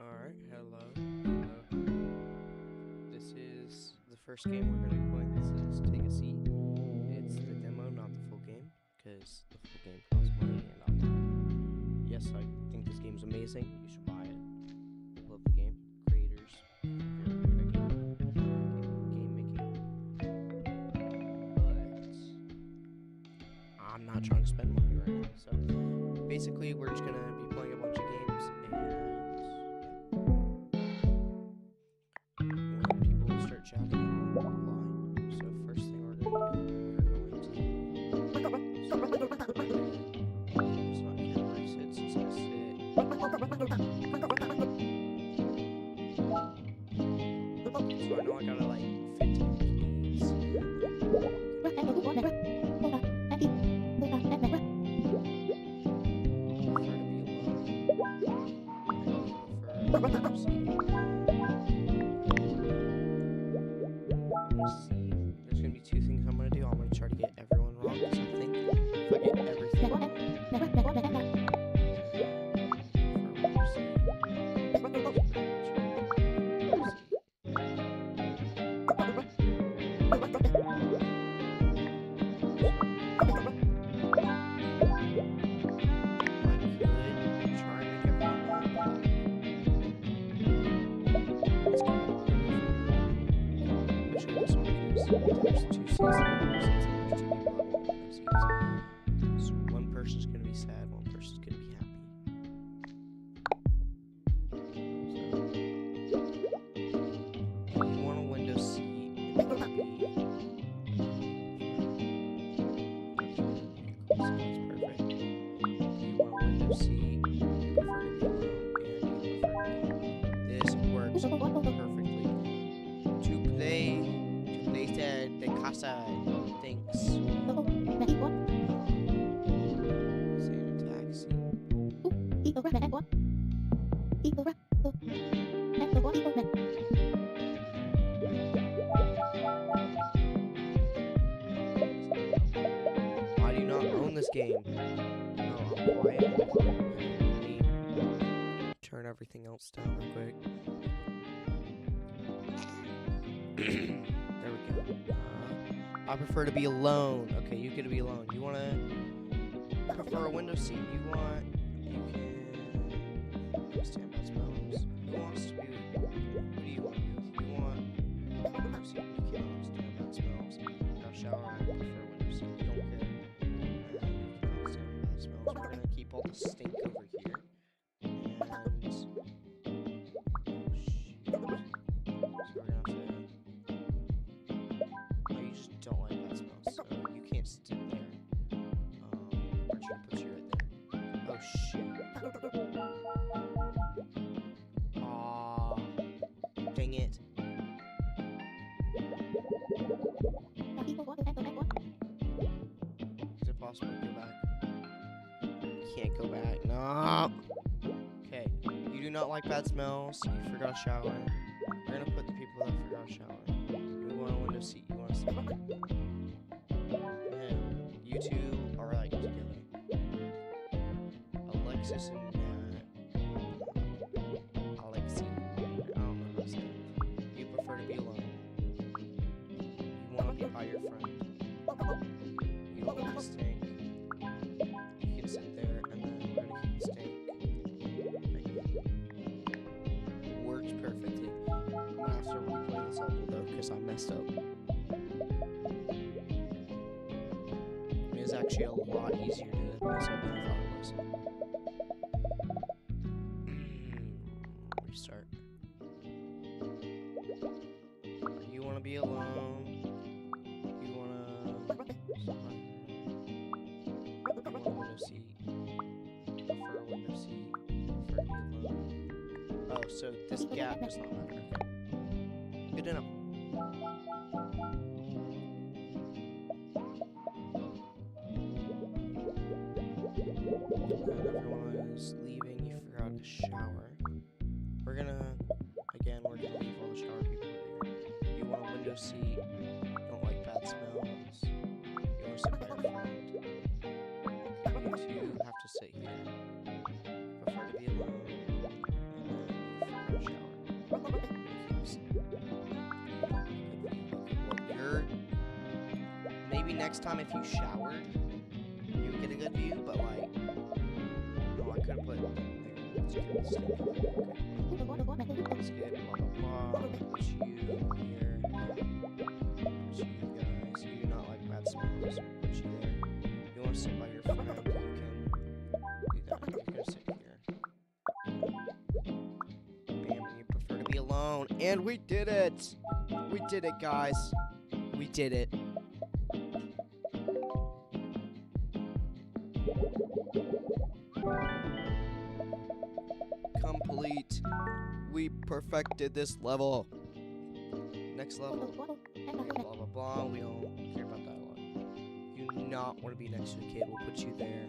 Alright, hello. This is the first game we're going to be playing. This is Take a Seat. It's the demo, not the full game, because the full game costs money, and I'm not. Yes, I think this game's amazing. You should buy it. Love the game. Creators, very good at game making. But I'm not trying to spend money right now. So basically, we're just going to be playing a bunch of games, and when people start chatting, I'll reply. So first thing we're going to do, we're going to it's not camera, so it's just going to sit. So I know I gotta like 15 keys. There's gonna be two things I'm gonna do. I'm gonna try to get everyone wrong, because I think if I get everything wrong, so one person's gonna be sad, one person's gonna be happy. So, you want a window seat. So that's perfect. You want a window seat. You prefer to be alone, and you prefer to be alone. This works perfectly. To play the casa thinks. Say in a taxi. Why do you not own this game? Oh, I'm quiet. Let me turn everything else down real quick. There we go. I prefer to be alone. Okay, you get to be alone. You want to prefer a window seat? You can stand by smells. Who wants to be? What do you want to do? You want a window seat? You can't stand by smells. Now shower. I prefer a window seat. You don't care. You cannot stand by smells. We're gonna keep all the stink over here. And don't like that smell, so you can't sit there. We're trying to put you right there. Oh shit. Aw, dang it. Is it possible to go back? Can't go back. No. Okay, you do not like bad smells. You forgot to shower. We're gonna put the people that forgot to shower. You want a window seat. You want to sit. And you two are like together. Alexis and Alexi. I don't know how to say it. You prefer to be alone. You want to be by your friend. You don't want to stink. You can sit there and then we're gonna keep the stink. Works perfectly. I'm gonna have to replay this all though because I messed up. It's actually a lot easier to mess up than I thought it was. Restart. You want to be alone. You want a window seat. Prefer a window seat. Prefer to be alone. Oh, so this gap does not matter. Okay. Good enough. Everyone is leaving, you forgot to shower. We're gonna leave all the shower people here. You want a window seat, don't like bad smells. You want to sit by your friend. You two have to sit here. Prefer to be alone. And then next time if you showered, you would get a good view, but like, oh, I could have put, there, let's get this thing over there, okay. Let's get blah, blah, blah, put you here, put you guys, you do not like bad smells, put you there. You want to sit by your friend, you can do that, you're gonna sit here. Bam, you prefer to be alone, and we did it! We did it, guys. We did it. Complete. We perfected this level. Next level. Okay, blah, blah, blah. We don't care about that one. You do not want to be next to a kid. We'll put you there.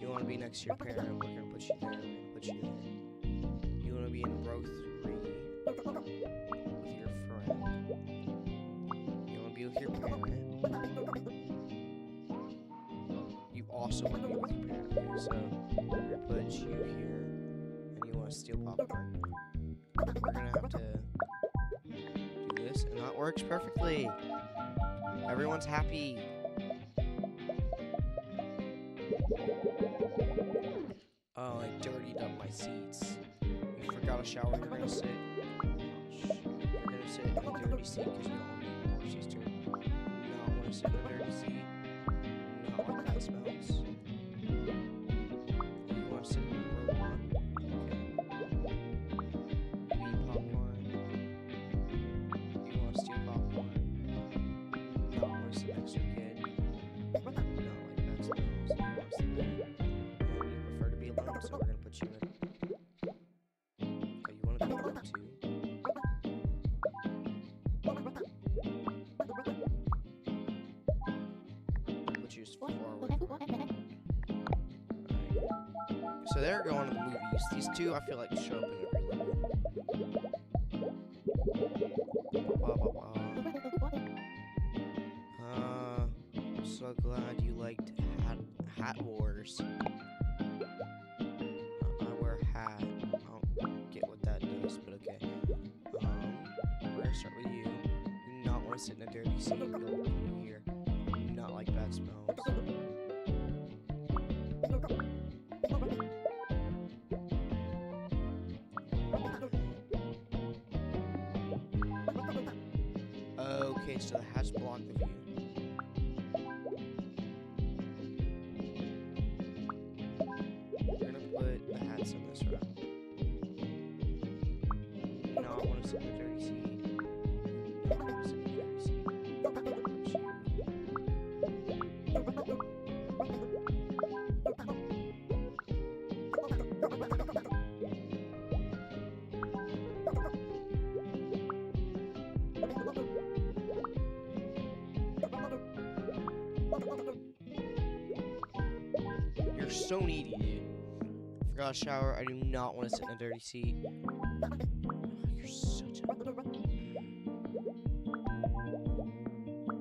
You want to be next to your parent. We're going to put you there. We're going to put you there. You want to be in row 3 with your friend. You want to be with your parent. You also want to be with your parent. Okay, so we're going to put you here. And you want to steal popcorn. We're going to have to do this. And that works perfectly. Everyone's happy. Oh, I dirtied up my seats. You forgot a shower. You're gonna sit. You're gonna sit in a dirty seat because you don't want to she's dirty. You not want to sit in a dirty seat. You not like that smells. You want to sit in row 1. Okay. You eat popcorn. You want to steal popcorn. You not want to sit next to a kid. You not like that smells. You want to sit there. So we're gonna put you in. Okay, you wanna be in row 2? Put you as far away from her. Alright. So they're going to the movies. These two I feel like show up in every level. Blah, blah, blah. I'm so glad you liked Hat Wars. I don't get what that does, but okay. We're gonna start with you. You do not want to sit in a dirty seat. You'll put you here. You do not like bad smells. Okay, so the hats block the view. We're gonna put the hats in this row. No, I want to sit in the dirty seat. No, I want to sit in the dirty seat. You're so needy, dude. Forgot a shower. I do not want to sit in a dirty seat. Oh, you're such a...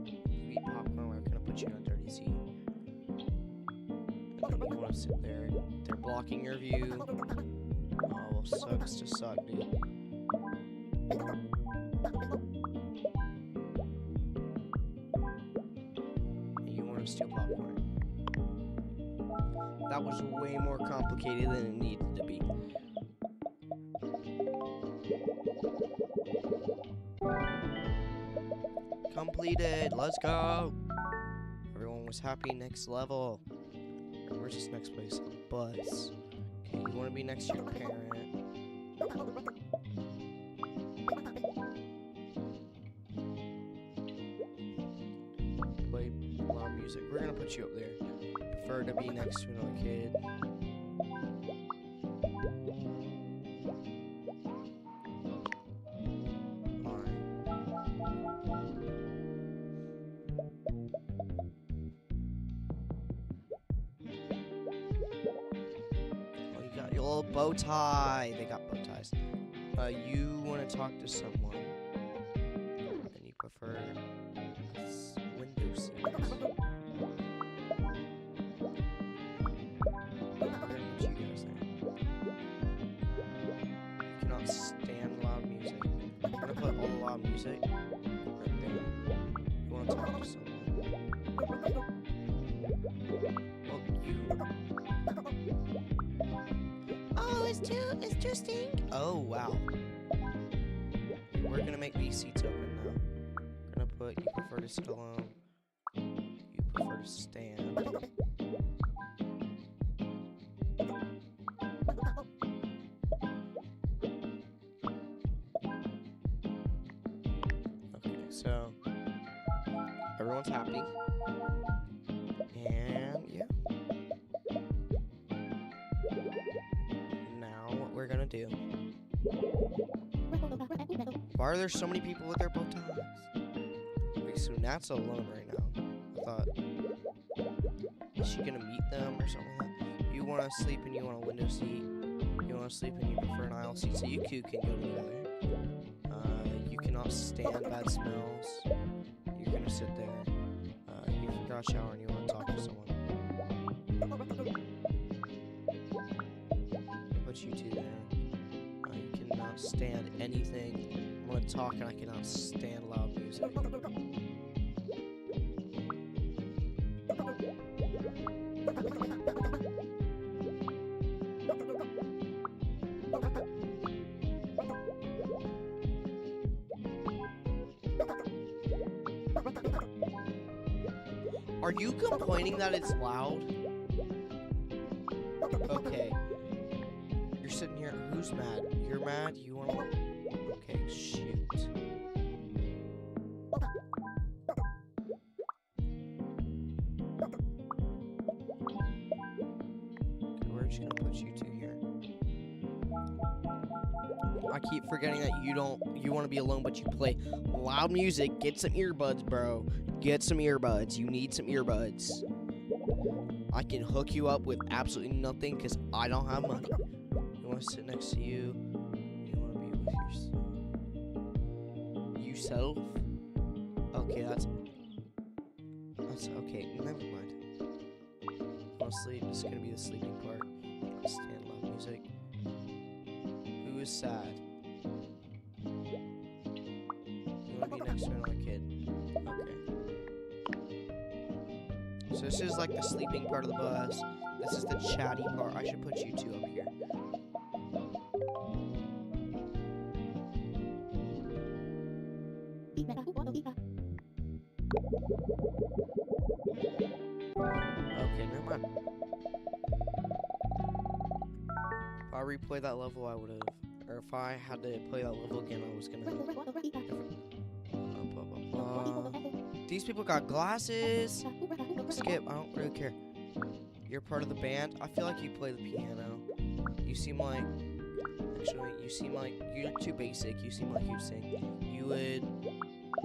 You eat popcorn. We're gonna put you in a dirty seat. And then you want to sit there. They're blocking your view. Oh, well, sucks to suck, dude. And you want to steal popcorn. That was way more complicated than it needed to be. Completed. Let's go. Everyone was happy. Next level. Where's this next place? Bus. Okay, you want to be next to your parent. Play loud music. We're gonna put you up there. Prefer to be next to another kid. Oh, you got your little bow tie. They got bow ties. You want to talk to someone, and you prefer window seats. Stand loud music. I'm gonna put all the loud music right there. You wanna talk to someone. Well, oh, it's too stink. Oh, wow. We're gonna make these seats open now. We're gonna put, you prefer to sit alone. You prefer to stand. Okay, so everyone's happy. And yeah. Now what we're gonna do. Why are there so many people with their bow ties? Okay, so Nat's alone right now. I thought, is she gonna meet them or something like that? You wanna sleep and you want a window seat. You wanna sleep and you prefer an aisle seat, so you two can go together. You cannot stand bad smells. You're gonna sit there. You forgot to shower and you wanna talk to someone. Put you two there. You cannot stand anything. I'm gonna talk and I cannot stand loud music. Are you complaining that it's loud? Okay. You're sitting here. Who's mad? You're mad? You want to... Okay, shoot. Okay, we're just gonna put you two here. I keep forgetting that you want to be alone, but you play loud music. Get some earbuds, bro. Get some earbuds. You need some earbuds. I can hook you up with absolutely nothing because I don't have money. You want to sit next to you. You want to be with yourself. Okay, that's okay. Never mind. You want to sleep? This is gonna be the sleeping part. Stand loud music. Who is sad? You want to be next to another kid. Okay. So this is like the sleeping part of the bus. This is the chatty part. I should put you two up here. Okay, never mind. If I replay that level, I would have. Or if I had to play that level again, I was gonna. These people got glasses. Skip, I don't really care. You're part of the band. I feel like you play the piano. You seem like... Actually, you seem like... You're too basic. You seem like you sing. You would...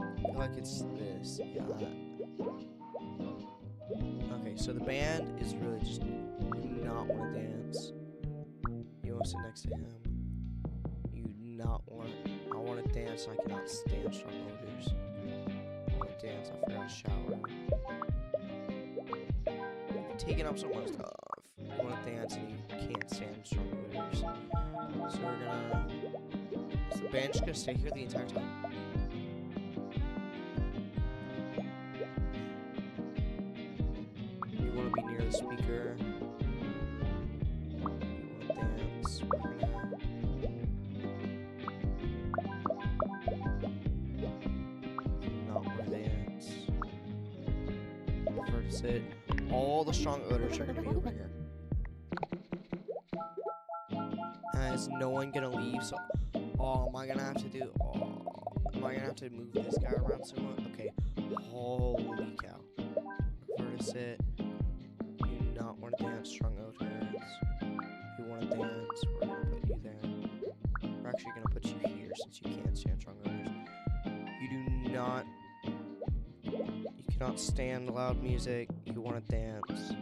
I feel like it's this. Yeah. Okay, so the band is really just... You do not want to dance. You want to sit next to him. You do not want... I want to dance. I cannot stand strong odors. I want to dance. I forgot to shower. Taking up someone's stuff. You want to dance and you can't stand strong odors. So we're gonna... Is the band just gonna stay here the entire time? You want to be near the speaker. You want to dance. We're gonna... Not want to dance. Prefer to sit. All the strong odors are going to be over here. And is no one going to leave? So, oh, am I going to have to do... Oh, am I going to have to move this guy around so much? Okay. Holy cow. Prefer to sit. You do not want to dance strong odors. You want to dance. We're going to put you there. We're actually going to put you here since you can't stand strong odors. You do not... You cannot stand loud music. You want to dance, so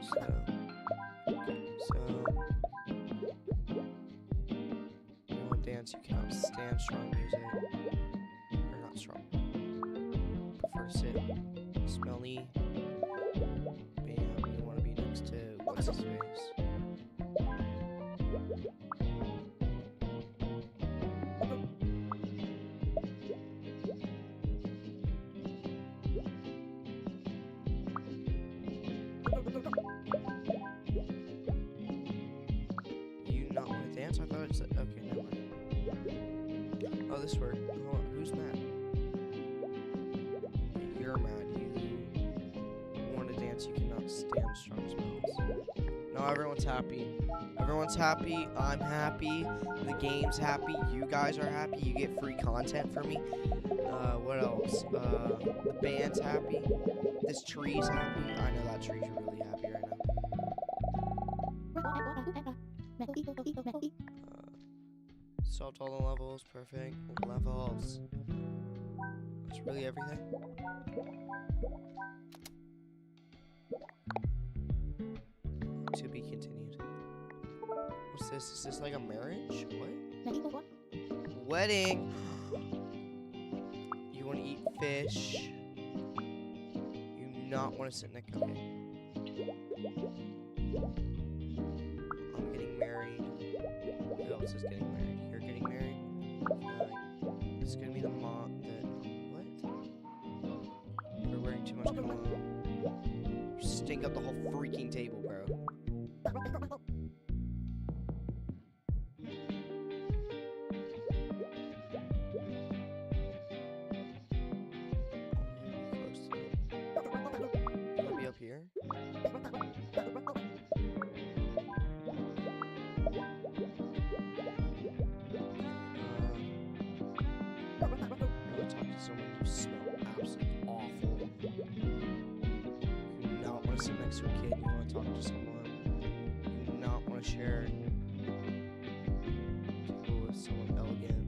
you want to dance. You cannot stand strong music, or not strong. Prefer to sit, smelly. Bam. You want to be next to what's his face? it's okay, never mind. Oh, this worked. Hold on, who's mad? You're mad. You want to dance, you cannot stand strong smells. No, everyone's happy. Everyone's happy. I'm happy. The game's happy. You guys are happy. You get free content from me. What else? The band's happy. This tree's happy. I know that tree's really happy right now. Solved all the levels. Perfect. Levels. That's really everything. To be continued. What's this? Is this like a marriage? What? Wedding! You want to eat fish? You not want to sit next. Okay. I'm getting married. Who else is getting married? You're getting married? It's gonna be the mom. What? You're wearing too much cologne. You stink up the whole freaking table, bro. Here. Talk to someone who smells absolutely awful. You do not want to sit next to a kid. You want to talk to someone. You do not want to share people with someone elegant.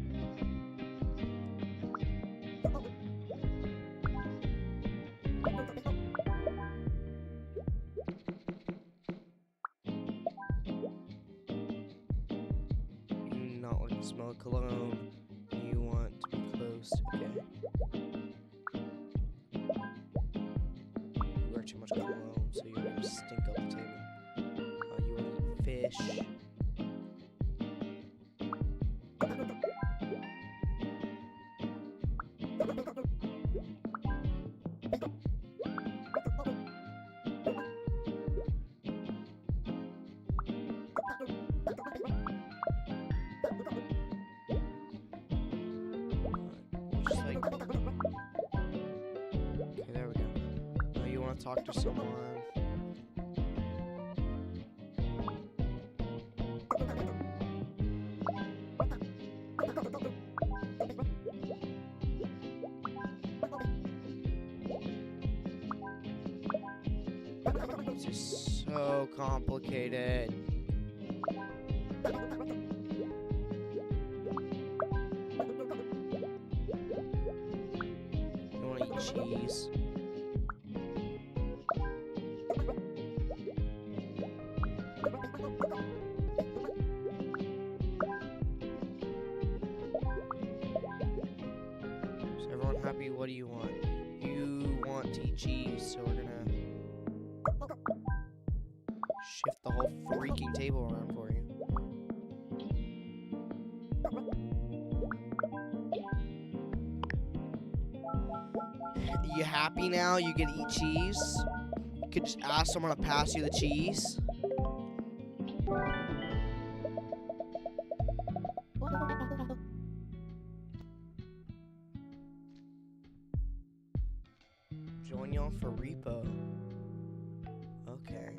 Smell of cologne. You want to be close. Okay. You wear too much cologne, so you're gonna stink up the table. You want to eat fish. Talk to someone. This is so complicated. You want to eat cheese? Happy, what do you want? You want to eat cheese, so we're gonna shift the whole freaking table around for you. You happy now? You get to eat cheese? You could just ask someone to pass you the cheese. Join y'all for repo. Okay.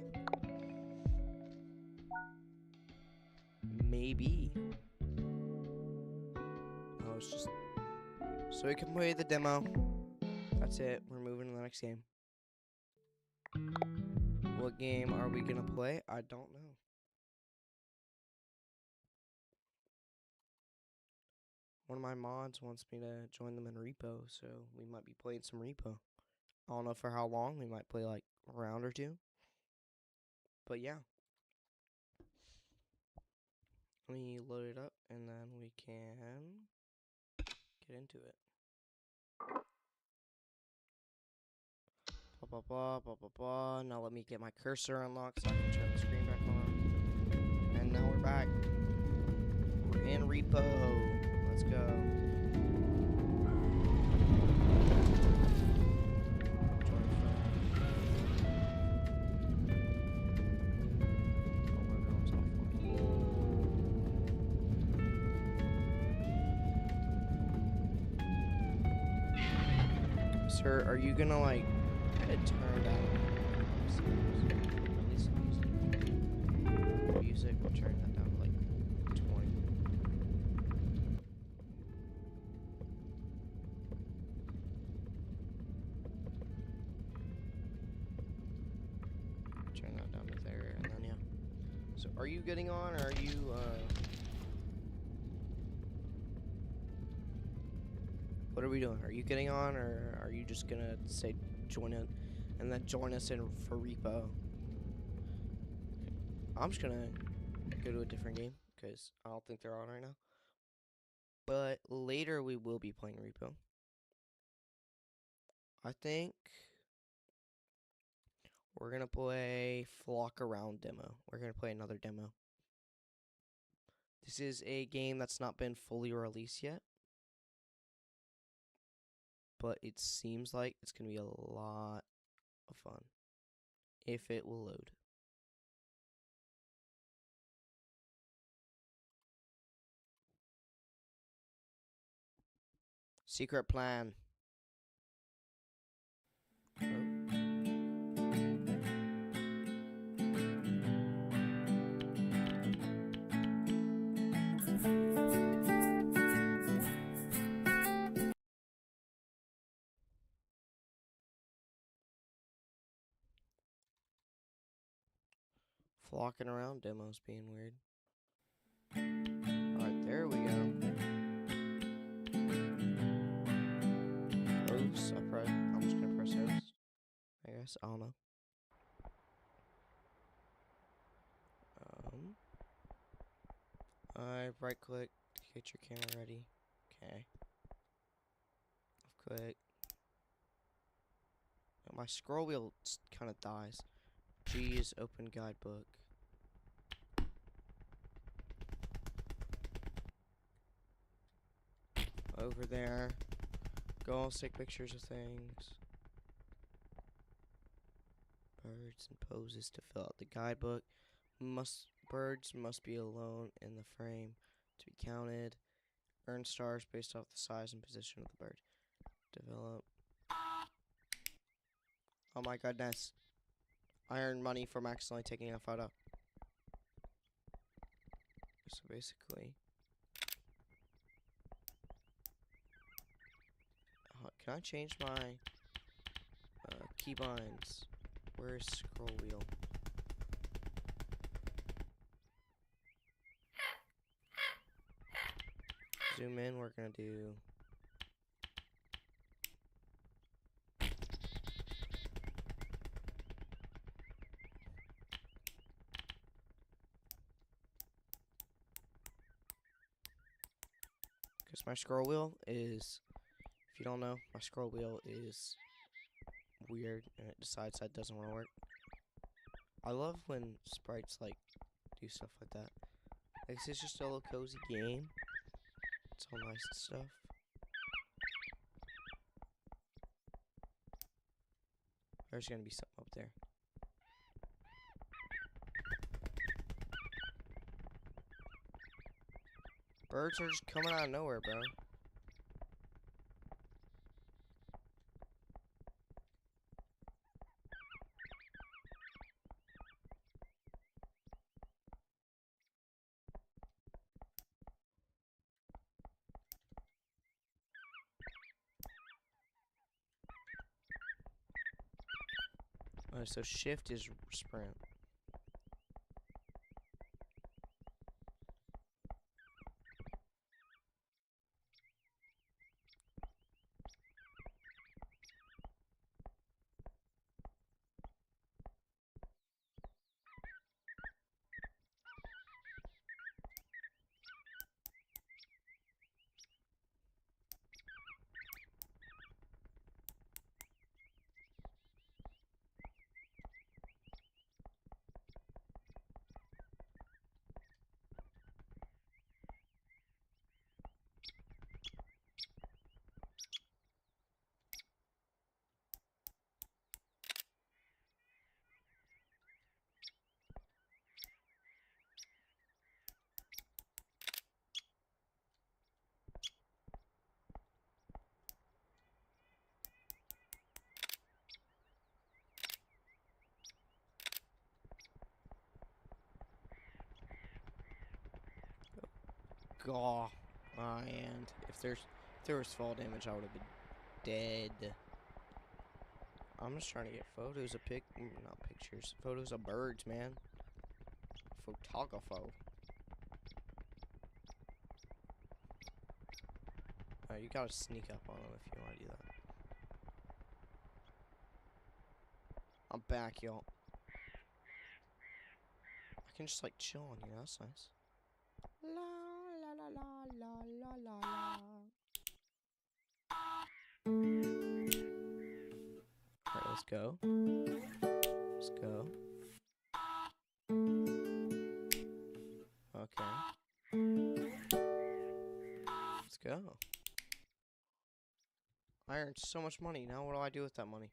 Maybe. Oh, it's just so we can play the demo. That's it. We're moving to the next game. What game are we gonna play? I don't know. One of my mods wants me to join them in repo, so we might be playing some repo. I don't know for how long. We might play like a round or two. But yeah. Let me load it up and then we can get into it. Blah, blah, blah, blah, blah, blah. Now let me get my cursor unlocked so I can turn the screen back on. And now we're back. We're in repo. Let's go. Sir, are you gonna like turn down music? We'll turn that down to like 20. Turn that down to there, and then yeah. So, are you getting on, or are you what are we doing? Are you getting on, or are you just gonna say join it, and then join us in for repo? I'm just gonna go to a different game because I don't think they're on right now. But later we will be playing repo. I think we're gonna play Flock Around demo. We're gonna play another demo. This is a game that's not been fully released yet, but it seems like it's gonna be a lot of fun if it will load. Secret plan. Oh. Flocking around demos being weird. Alright, there we go. Host. I'm just gonna press host. I guess. I don't know. I right click to get your camera ready. Okay. Left click. My scroll wheel kind of dies. G is open guidebook. Over there. Go take pictures of things. Birds and poses to fill out the guidebook. Birds must be alone in the frame to be counted. Earn stars based off the size and position of the bird. Develop. Oh my goodness. I earned money from accidentally taking a photo. So basically, can I change my keybinds? Where's scroll wheel? Zoom in, we're gonna do because my scroll wheel is, if you don't know, my scroll wheel is weird and it decides that it doesn't want to work. I love when sprites like do stuff like that. Like, this is just a little cozy game. It's all nice and stuff. There's gonna be something up there. Birds are just coming out of nowhere, bro. So shift is sprint. god. And if there was fall damage, I would have been dead. I'm just trying to get photos of not pictures, photos of birds, man. Photographer. You gotta sneak up on them if you want to do that. I'm back, y'all. I can just like chill on you. That's nice. La la la la la la la la. Alright, let's go. Let's go. Okay. Let's go. I earned so much money. Now what do I do with that money?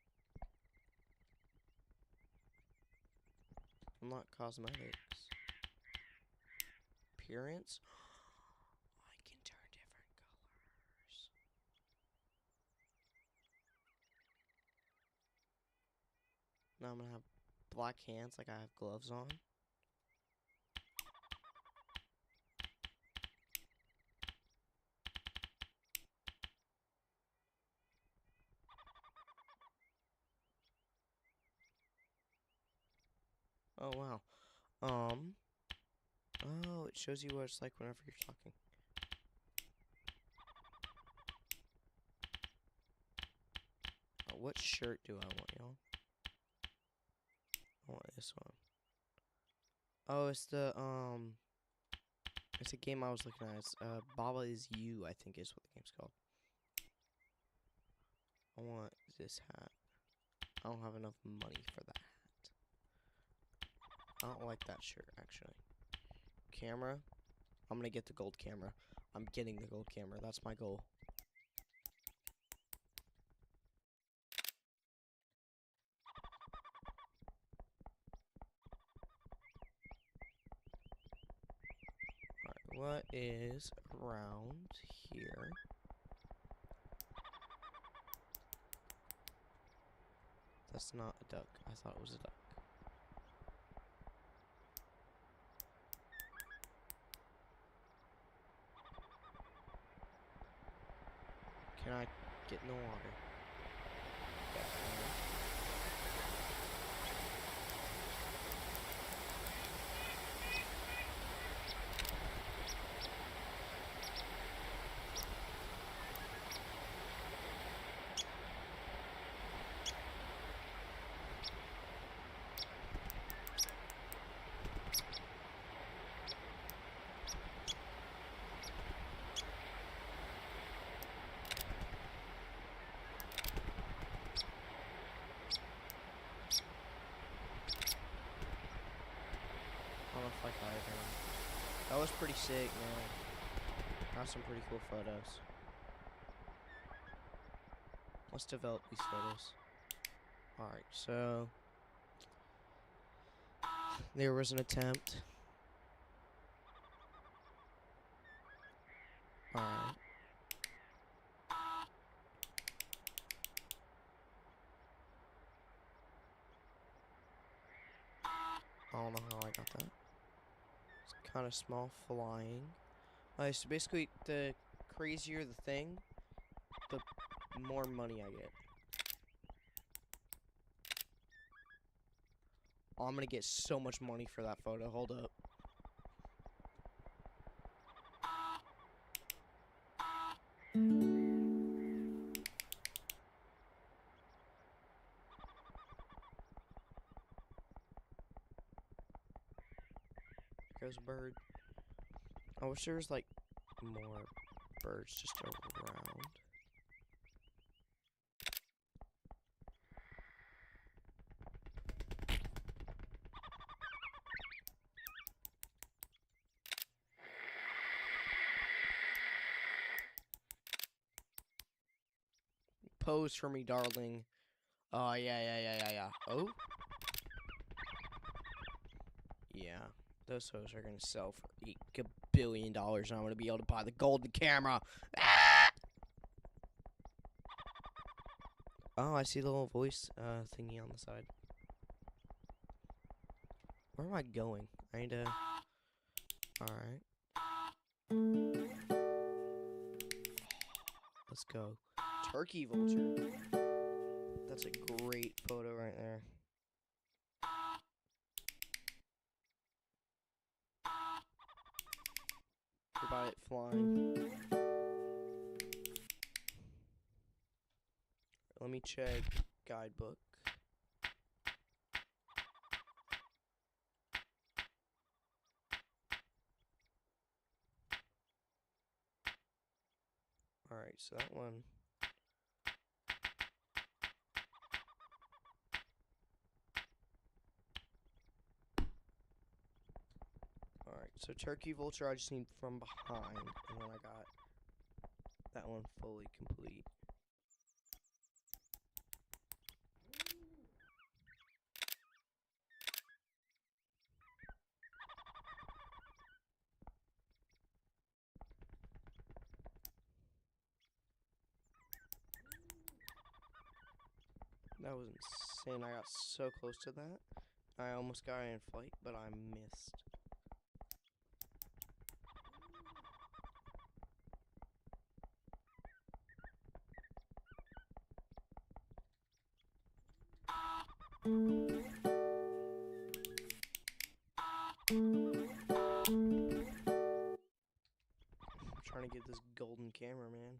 Unlock cosmetics. Appearance. I can turn different colors. Now I'm gonna have black hands like I have gloves on. Oh wow. Oh, it shows you what it's like whenever you're talking. What shirt do I want, y'all? I want this one. Oh, it's the it's a game I was looking at. It's Baba Is You, I think is what the game's called. I want this hat. I don't have enough money for that hat. I don't like that shirt, actually. Camera. I'm gonna get the gold camera. I'm getting the gold camera. That's my goal. Alright, what is around here? That's not a duck. I thought it was a duck. Can I get in the water? Like that was pretty sick, man. Got some pretty cool photos. Let's develop these photos. Alright, so there was an attempt. Alright. I don't know how I got that. It's kind of small flying. Alright, so basically, the crazier the thing, the more money I get. Oh, I'm gonna get so much money for that photo. Hold up. There's a bird. I wish there was like more birds just around. Pose for me, darling. Oh, yeah. Oh? Yeah. Those hoes are gonna sell for $8 billion, and I'm gonna be able to buy the golden camera. Ah! Oh, I see the little voice thingy on the side. Where am I going? I need to... Alright. Let's go. Turkey vulture. That's a great photo right there. What about it flying? Let me check guidebook. Alright, so that one. Alright, so turkey vulture I just need from behind, and then I got that one fully complete. That was insane. I got so close to that. I almost got it in flight, but I missed. I'm trying to get this golden camera, man.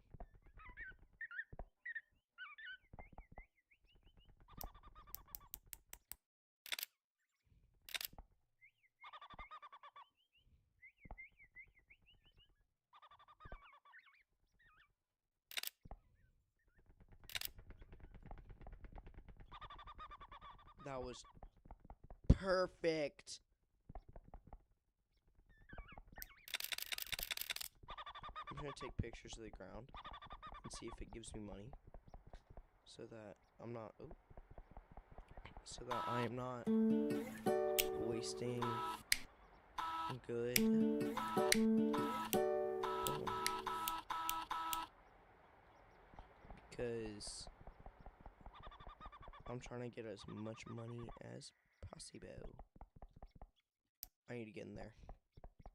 That was perfect. I'm gonna take pictures of the ground and see if it gives me money, so that I'm not. Oh, so that I am not wasting good. Boom. Because I'm trying to get as much money as possible. I need to get in there.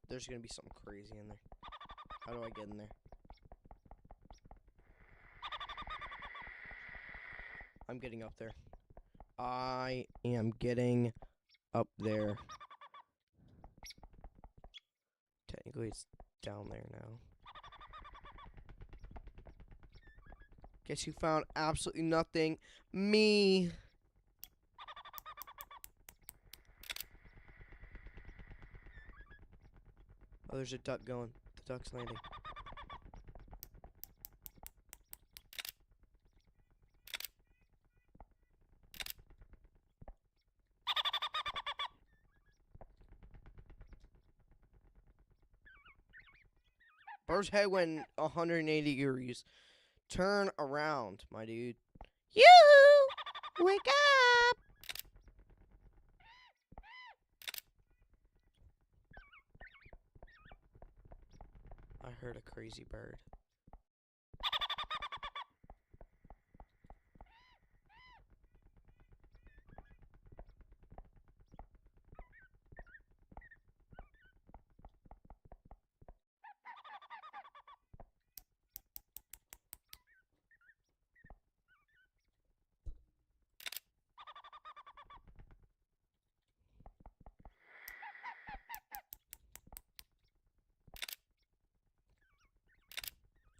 There's gonna be something crazy in there. How do I get in there? I'm getting up there. I am getting up there. Technically, it's down there now. Guess who found absolutely nothing? Me! Oh, there's a duck going. The duck's landing. Bird's head went 180 degrees. Turn around, my dude. Yoo-hoo! Wake up! I heard a crazy bird.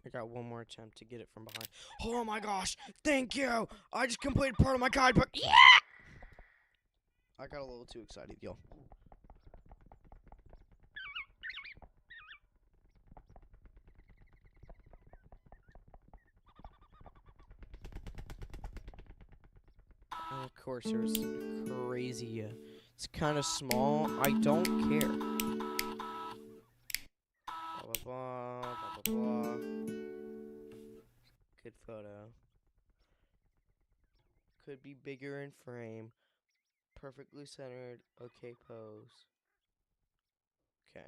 I got one more attempt to get it from behind. Oh my gosh! Thank you! I just completed part of my guidebook. Yeah! I got a little too excited, y'all. And of course, there's crazy. It's kind of small. I don't care. Blah, blah, blah, blah, blah, blah. Good photo. Could be bigger in frame. Perfectly centered. Okay pose. Okay.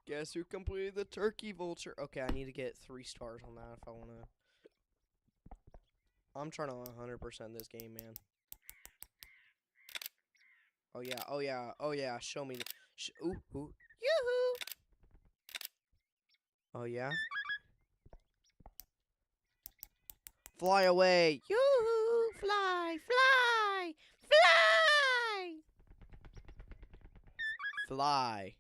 Guess who completed the turkey vulture? Okay, I need to get 3 stars on that if I want to. I'm trying to 100% this game, man. Oh yeah, oh yeah, oh yeah. Show me. Ooh, ooh. Yoo-hoo! Oh yeah. Fly away. Yoo-hoo! Fly, fly, fly, fly.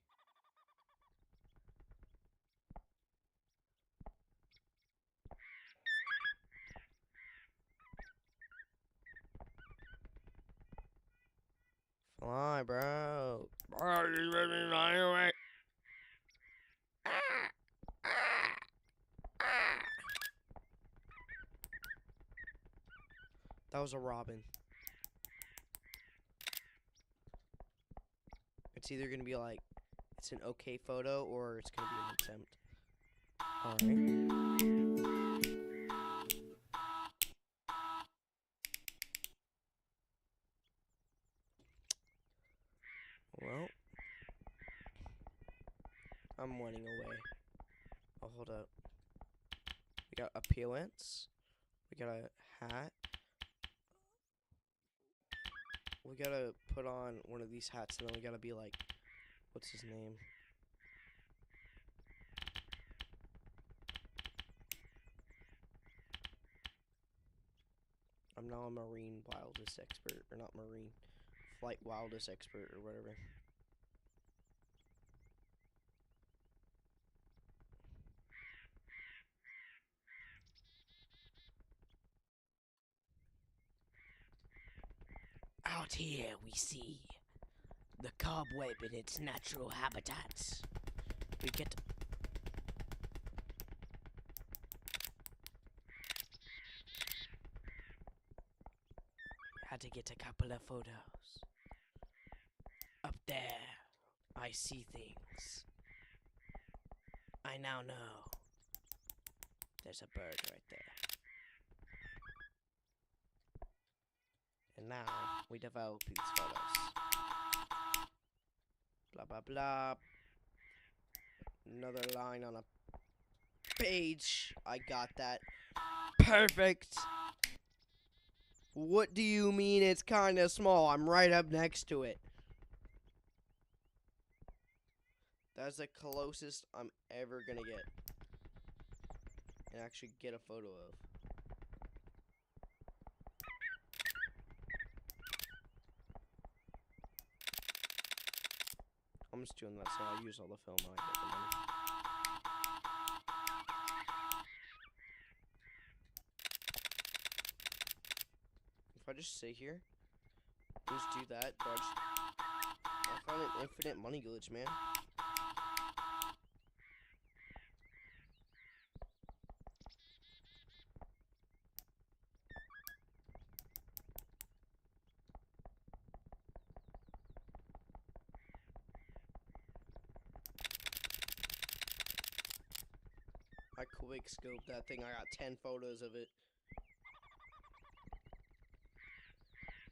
Fly, bro. Bro, you made me fly away. Ah, ah, ah. That was a robin. It's either gonna be like it's an okay photo or it's gonna be an attempt. Alright. Well, I'm running away. Oh, hold up. We got appearance. We got a hat. We gotta put on one of these hats, and then we gotta be like, what's his name? I'm now a marine wildest expert, or not marine, flight wildest expert, or whatever. Out here we see the cobweb in its natural habitat. We get had to get a couple of photos. Up there, I see things. I now know there's a bird right there. And now we develop these photos. Blah blah blah. Another line on a page. I got that. Perfect. What do you mean it's kind of small? I'm right up next to it. That's the closest I'm ever gonna get. And actually get a photo of. I'm just doing that so I use all the film and I get the money. If I just sit here, just do that, dodge. I find an infinite money glitch, man. I quick scoped that thing. I got 10 photos of it.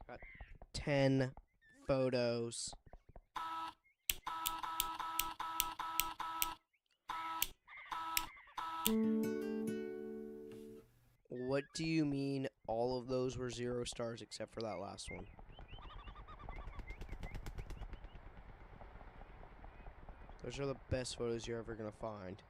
Got 10 photos. What do you mean all of those were 0 stars except for that last one? Those are the best photos you're ever gonna find.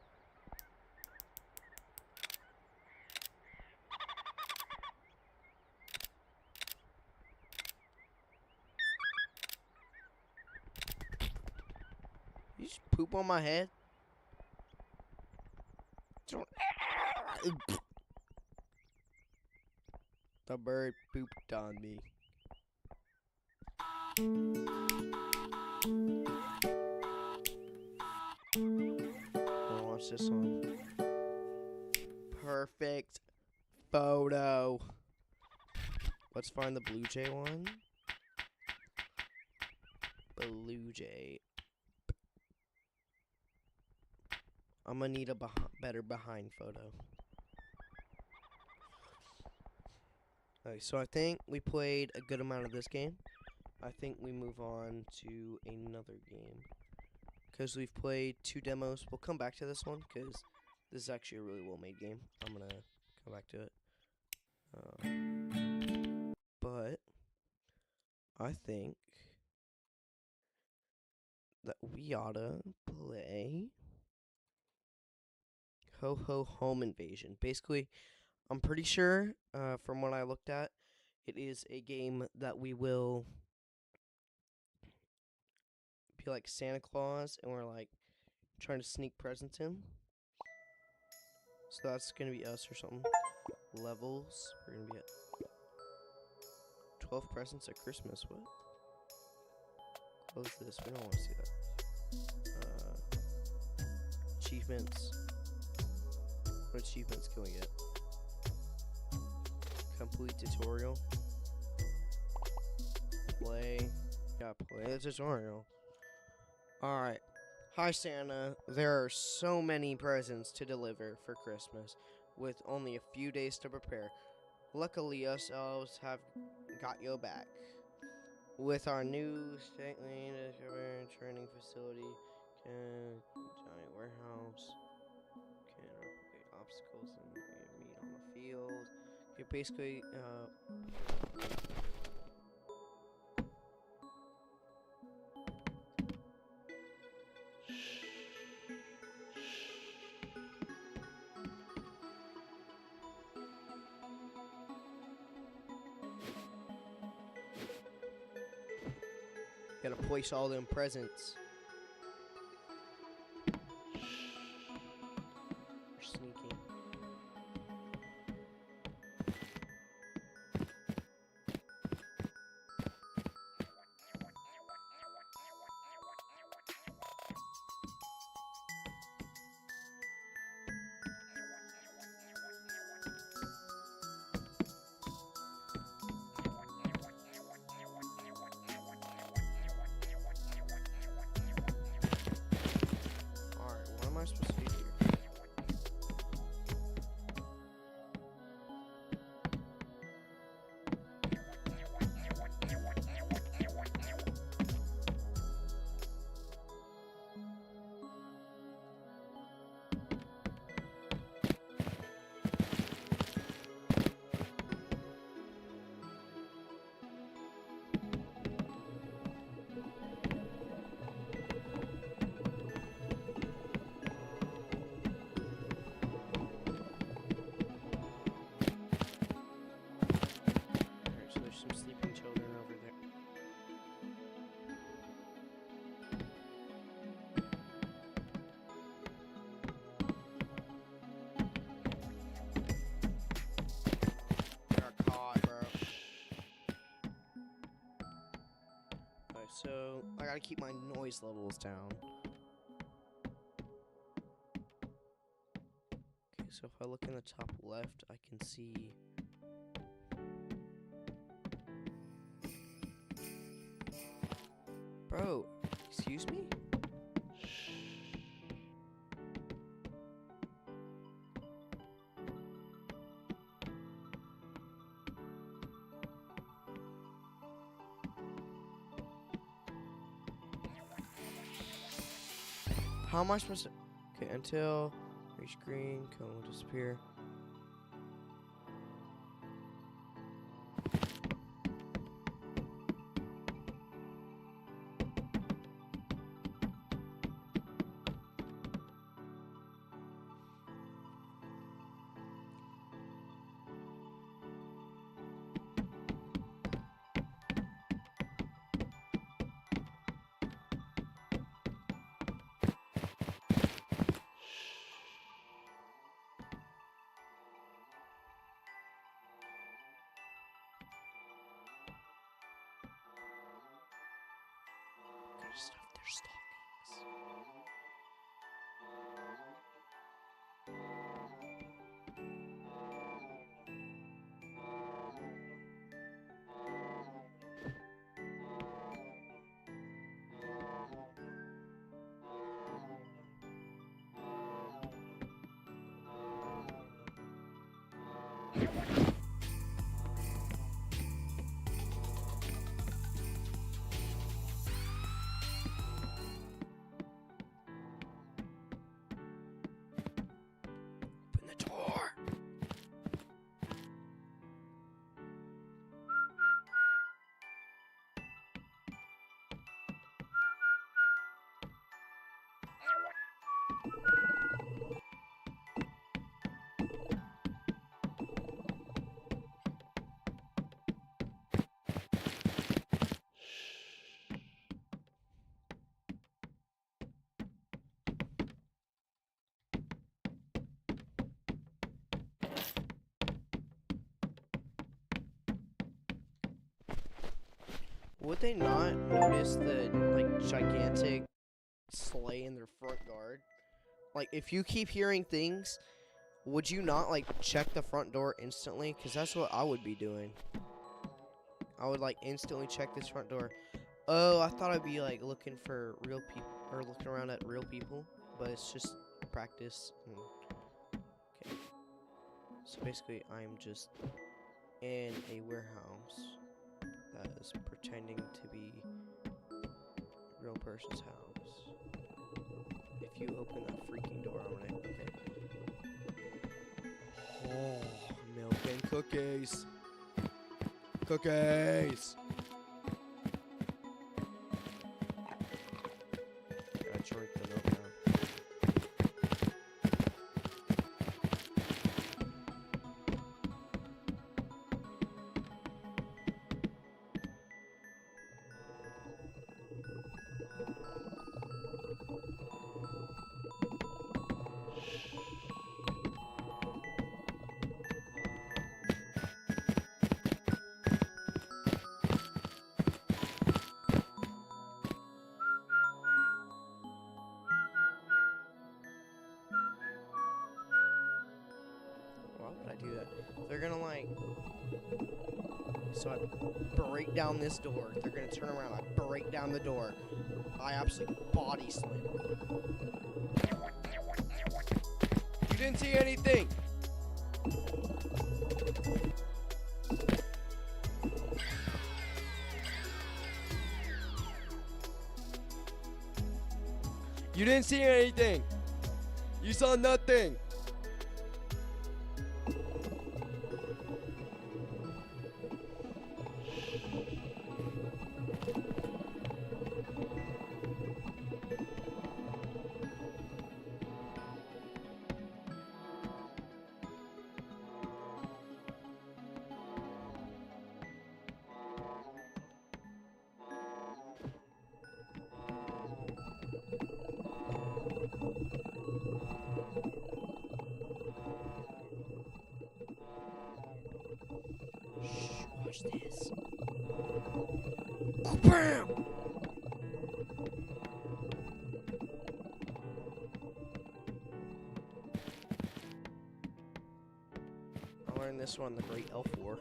You just poop on my head? The bird pooped on me. I'll watch this one. Perfect photo. Let's find the Blue Jay one. Blue Jay. I'm gonna need a better behind photo. Okay, so I think we played a good amount of this game. I think we move on to another game. Because we've played 2 demos. We'll come back to this one because this is actually a really well-made game. I'm gonna come back to it. But I think that we oughta play Ho Ho Home Invasion. Basically, I'm pretty sure, from what I looked at, it is a game that we will be like Santa Claus, and we're like trying to sneak presents in. So that's gonna be us or something. Levels. We're gonna be at 12 presents at Christmas. What? Close this. We don't want to see that. Achievements. What achievements can we get? Complete tutorial. Play. Yeah, play the tutorial. Alright. Hi, Santa. There are so many presents to deliver for Christmas, with only a few days to prepare. Luckily, us elves have got your back. With our new stately training facility, giant warehouse, can replicate obstacles and meet on the field. Okay, basically, gotta place all them presents. We're sneaking. Alright, what am I supposed to do here? Alright, so there's some sleeping children over there. Got caught, bro. Alright, so I gotta keep my noise levels down. Okay, so if I look in the top left, I can see. Bro, excuse me? How am I supposed to? Okay, until reach green, cone will disappear. Gotta stuff their stockings. Open the door. Would they not notice the like gigantic sleigh in their front yard? Like, if you keep hearing things, would you not like check the front door instantly? Because that's what I would be doing. I would like instantly check this front door. Oh, I thought I'd be like looking for real people or looking around at real people, but it's just practice. Okay. So basically, I'm just in a warehouse that is pretending to be a real person's house. If you open that freaking door, I'm gonna. Okay. Oh, milk and cookies. Cookies. Gotta drink the milk now. Why would I do that? They're gonna like. So I break down this door. They're gonna turn around. I break down the door. I absolutely body slam. You didn't see anything. You didn't see anything. You saw nothing. Watch this. Bam! I learned this one, the Great Elf War.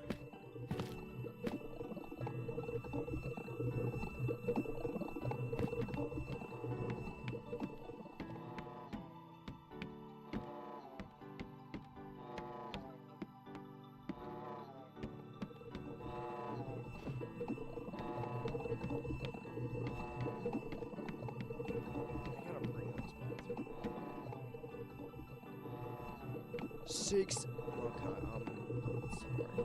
Six. Okay, sorry.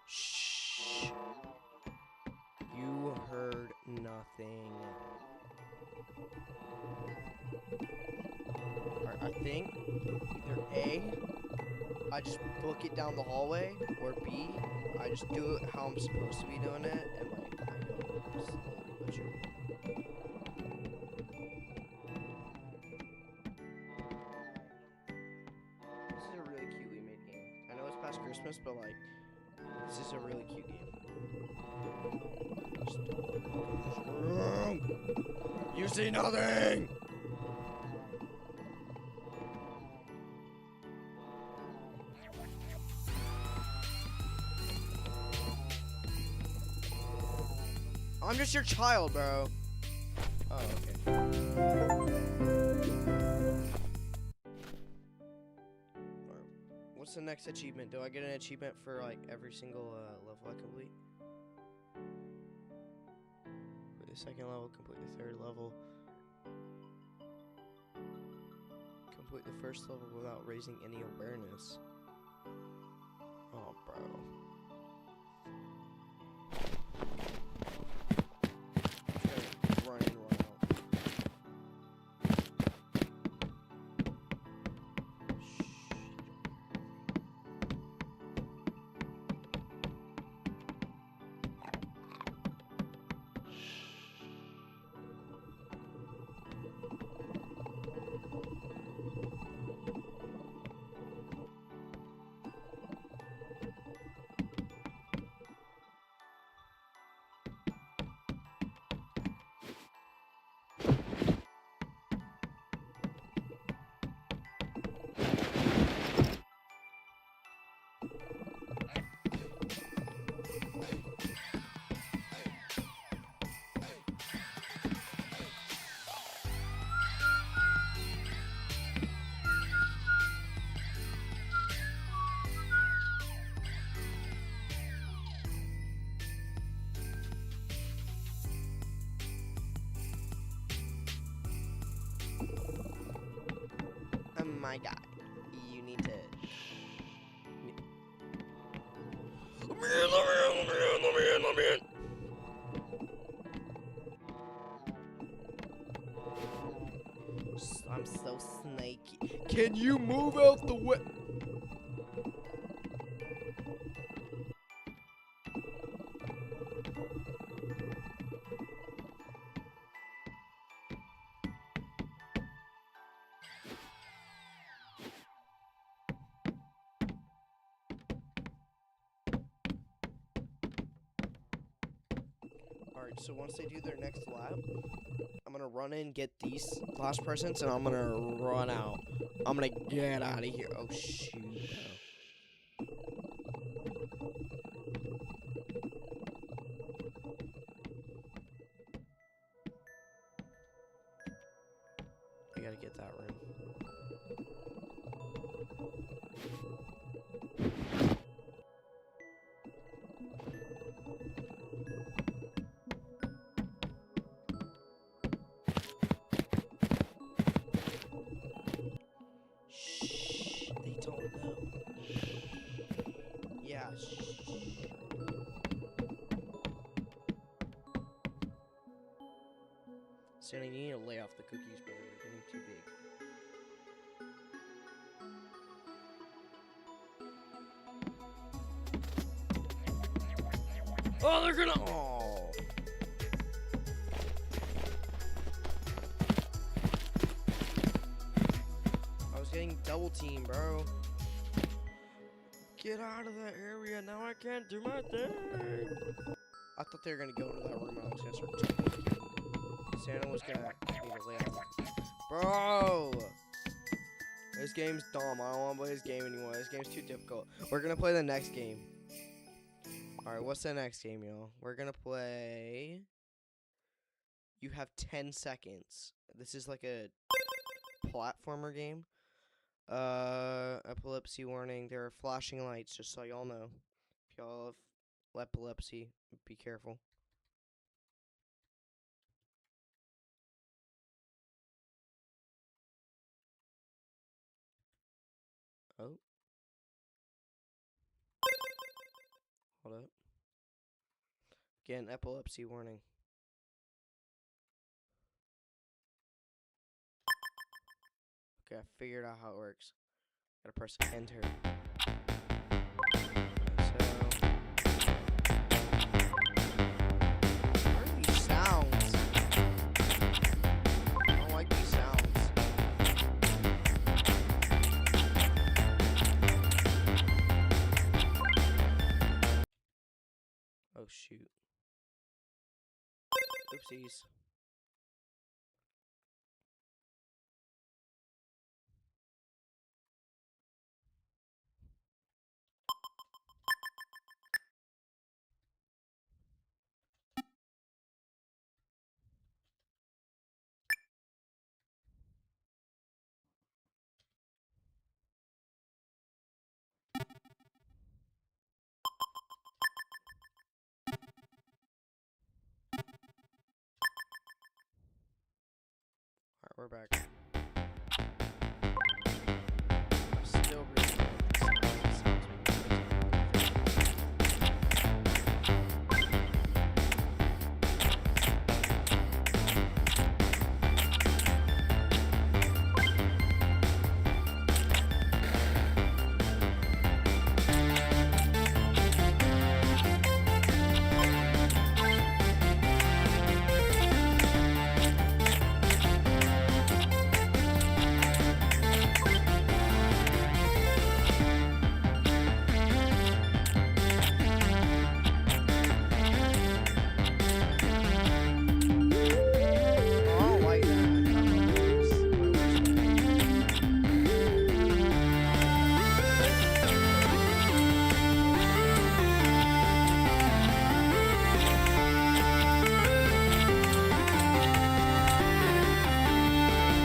Shh. You heard nothing. Alright, I think either A, I just book it down the hallway, or B, I just do it how I'm supposed to be doing it, and like, I go slowly but surely. This is a really cutely made game. I know it's past Christmas, but like, this is a really cute game. You see nothing! I'm just your child, bro. Oh, okay. What's the next achievement? Do I get an achievement for like every single level I complete? Complete the second level, complete the third level. Complete the first level without raising any awareness. Oh, bro. my guy. You need to. Let me in. I'm so snaky. Can you move out the way? Alright, so once they do their next lap, I'm gonna run in, get these last presents, and I'm gonna run out. I'm gonna get out of here. Oh, shoot. I gotta get that room. Shh, they don't know. Yeah, shh. Sandy, you need to lay off the cookies, bro. They're getting too big. Oh, they're gonna. Oh. I was getting double teamed, bro. Get out of that area. Now I can't do my thing. I thought they were gonna go into that room. I was gonna start jumping. Santa was gonna need to lay off. Bro! This game's dumb. I don't wanna play this game anymore. This game's too difficult. We're gonna play the next game. Alright, what's the next game, y'all? We're gonna play. You have 10 seconds. This is like a platformer game. Epilepsy warning. There are flashing lights, just so y'all know. If y'all have epilepsy, be careful. Oh. Hold up. Again, epilepsy warning. Okay, I figured out how it works. Gotta press enter. So, what are these sounds? I don't like these sounds. Oh shoot. Oopsies. Alright, we're back. I'm still really bad at these sounds. These sounds I don't like that. I don't know what works.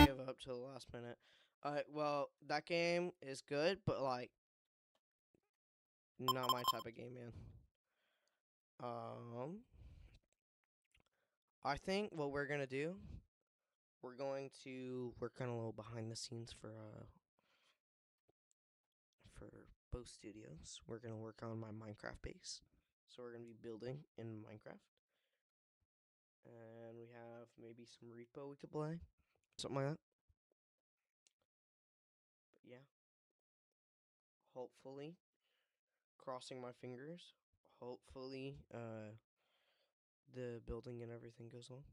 Give up till the last minute. Alright, well, that game is good, but like, not my type of game, man. I think what we're gonna do, we're going to work on a little behind the scenes for both studios. We're gonna work on my Minecraft base. So we're gonna be building in Minecraft. And we have maybe some repo we could play. Something like that. But yeah. Hopefully. Crossing my fingers. Hopefully, the building and everything goes on.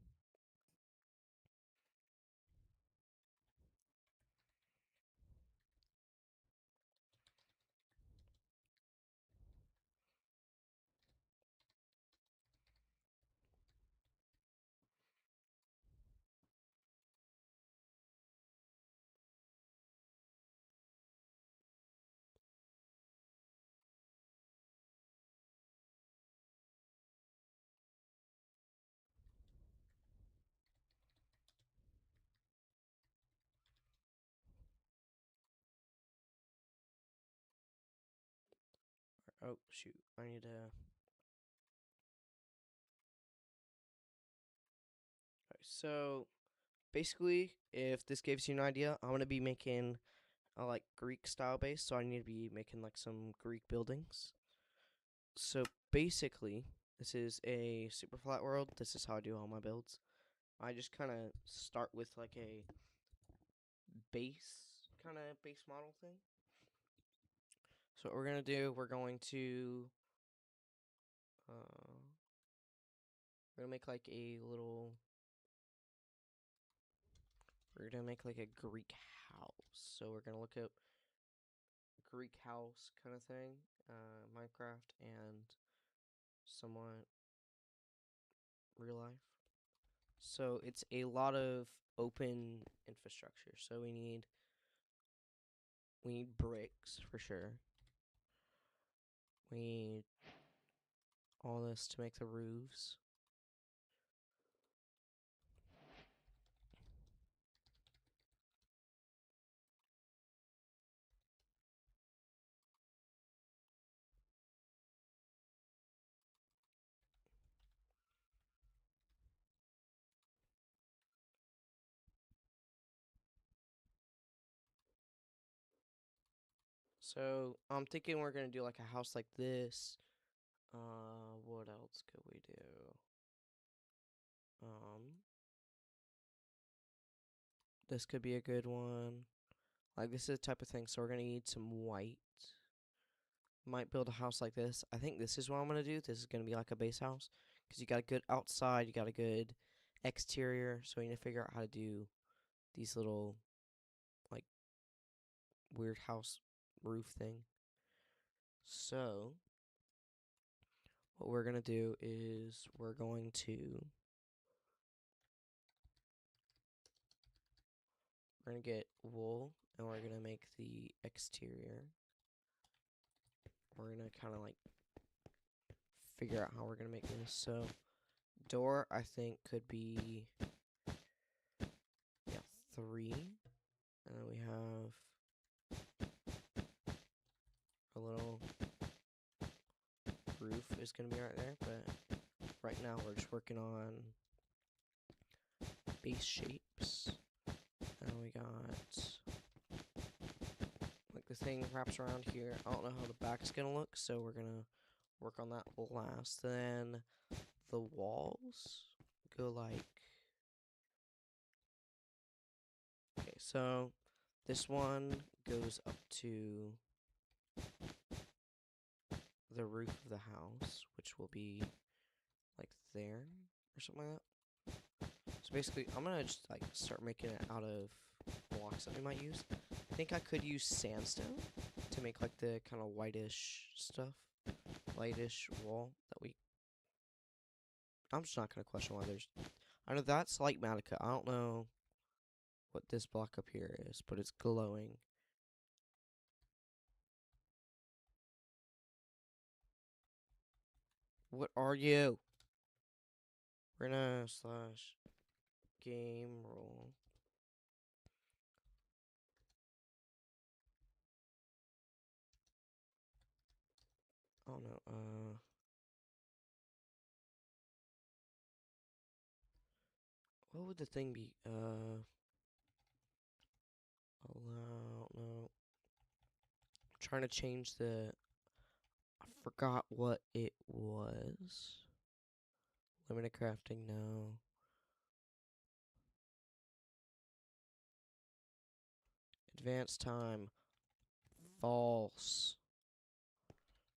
Oh, shoot. I need to. So, basically, if this gives you an idea, I'm going to be making a like Greek style base. So, I need to be making like some Greek buildings. So, basically, this is a super flat world. This is how I do all my builds. I just kind of start with like a base model thing. So, what we're going to do, we're going to make like a little. We're gonna make like a Greek house. So we're gonna look up Greek house kind of thing, Minecraft and somewhat real life. So it's a lot of open infrastructure. So we need bricks for sure. We need all this to make the roofs. So I'm thinking we're gonna do like a house like this. What else could we do? This could be a good one. Like this is the type of thing. So we're gonna need some white. Might build a house like this. I think this is what I'm gonna do. This is gonna be like a base house because you got a good outside, you got a good exterior. So we need to figure out how to do these little like weird house roof thing. So what we're gonna do is we're going get wool and we're gonna make the exterior. We're gonna kind of like figure out how we're gonna make this. So door I think could be 3, and then we have a little roof is gonna be right there. But right now we're just working on base shapes, and we got like the thing wraps around here. I don't know how the back's gonna look, so we're gonna work on that last. Then the walls go like, okay, so this one goes up to the roof of the house, which will be like there or something like that. So basically, I'm gonna just like start making it out of blocks that we might use. I think I could use sandstone to make like the kind of whitish stuff, lightish wall that we. I'm just not gonna question why there's. I know that's like Matica. I don't know what this block up here is, but it's glowing. What are you? We're gonna slash game roll. Oh no, what would the thing be? Allow, no. I'm trying to change the. I forgot what it was. Limited crafting, no. Advanced time, false.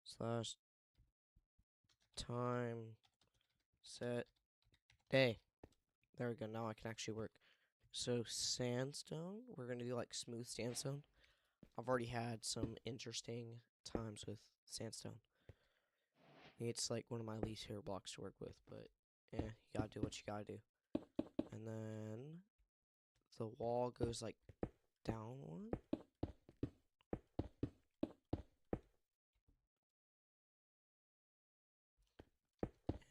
Slash time set day. There we go. Now I can actually work. So sandstone, we're gonna do like smooth sandstone. I've already had some interesting times with sandstone. It's like one of my least favorite blocks to work with, but you gotta do what you gotta do. And then the wall goes like downward.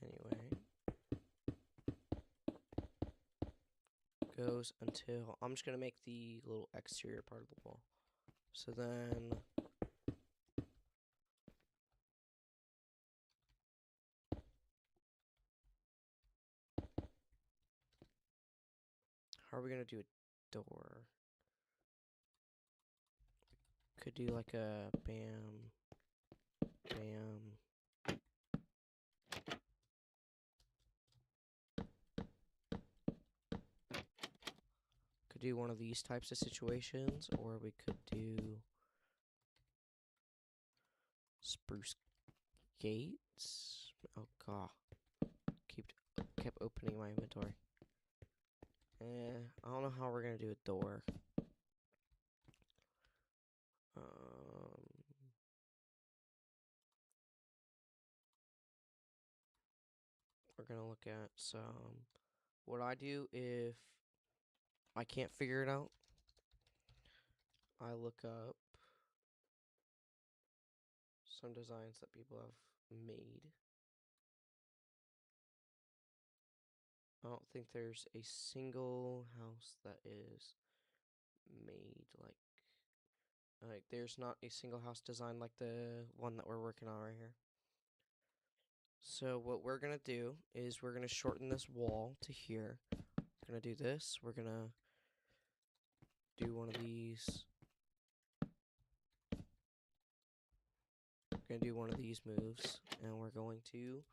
Anyway, goes until I'm just gonna make the little exterior part of the wall. So then how are we gonna do a door? Could do like a bam, bam. Could do one of these types of situations, or we could do spruce gates. Oh god, kept opening my inventory. I don't know how we're gonna do a door. We're gonna look at some. What I do if I can't figure it out, I look up some designs that people have made. I don't think there's a single house that is made like there's not a single house design like the one that we're working on right here. So what we're gonna do is we're gonna shorten this wall to here. We're gonna do this. We're gonna do one of these. We're gonna do one of these moves, and we're going to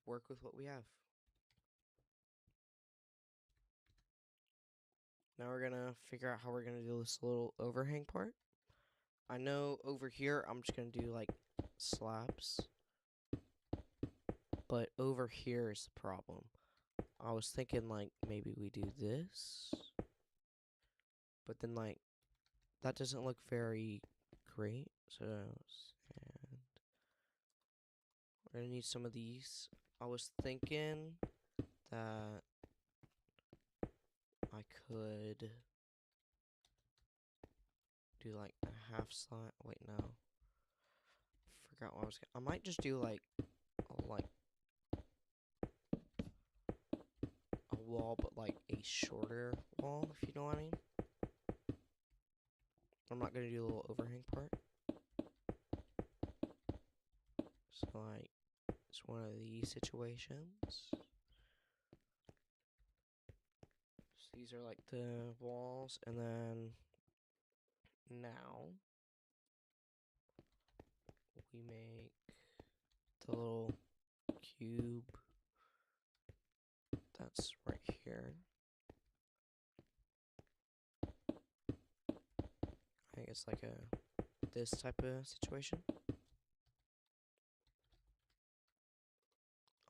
work with what we have. Now we're gonna figure out how we're gonna do this little overhang part. I know over here I'm just gonna do like slabs, but over here is the problem. I was thinking like maybe we do this, but then like that doesn't look very great. So and we're gonna need some of these. I was thinking that I could do like a half slot. Wait, no. Forgot what I was. I might just do like a wall, but like a shorter wall, if you know what I mean. I'm not gonna do a little overhang part. So like it's one of these situations. So these are like the walls, and then now we make the little cube that's right here. I think it's like this type of situation.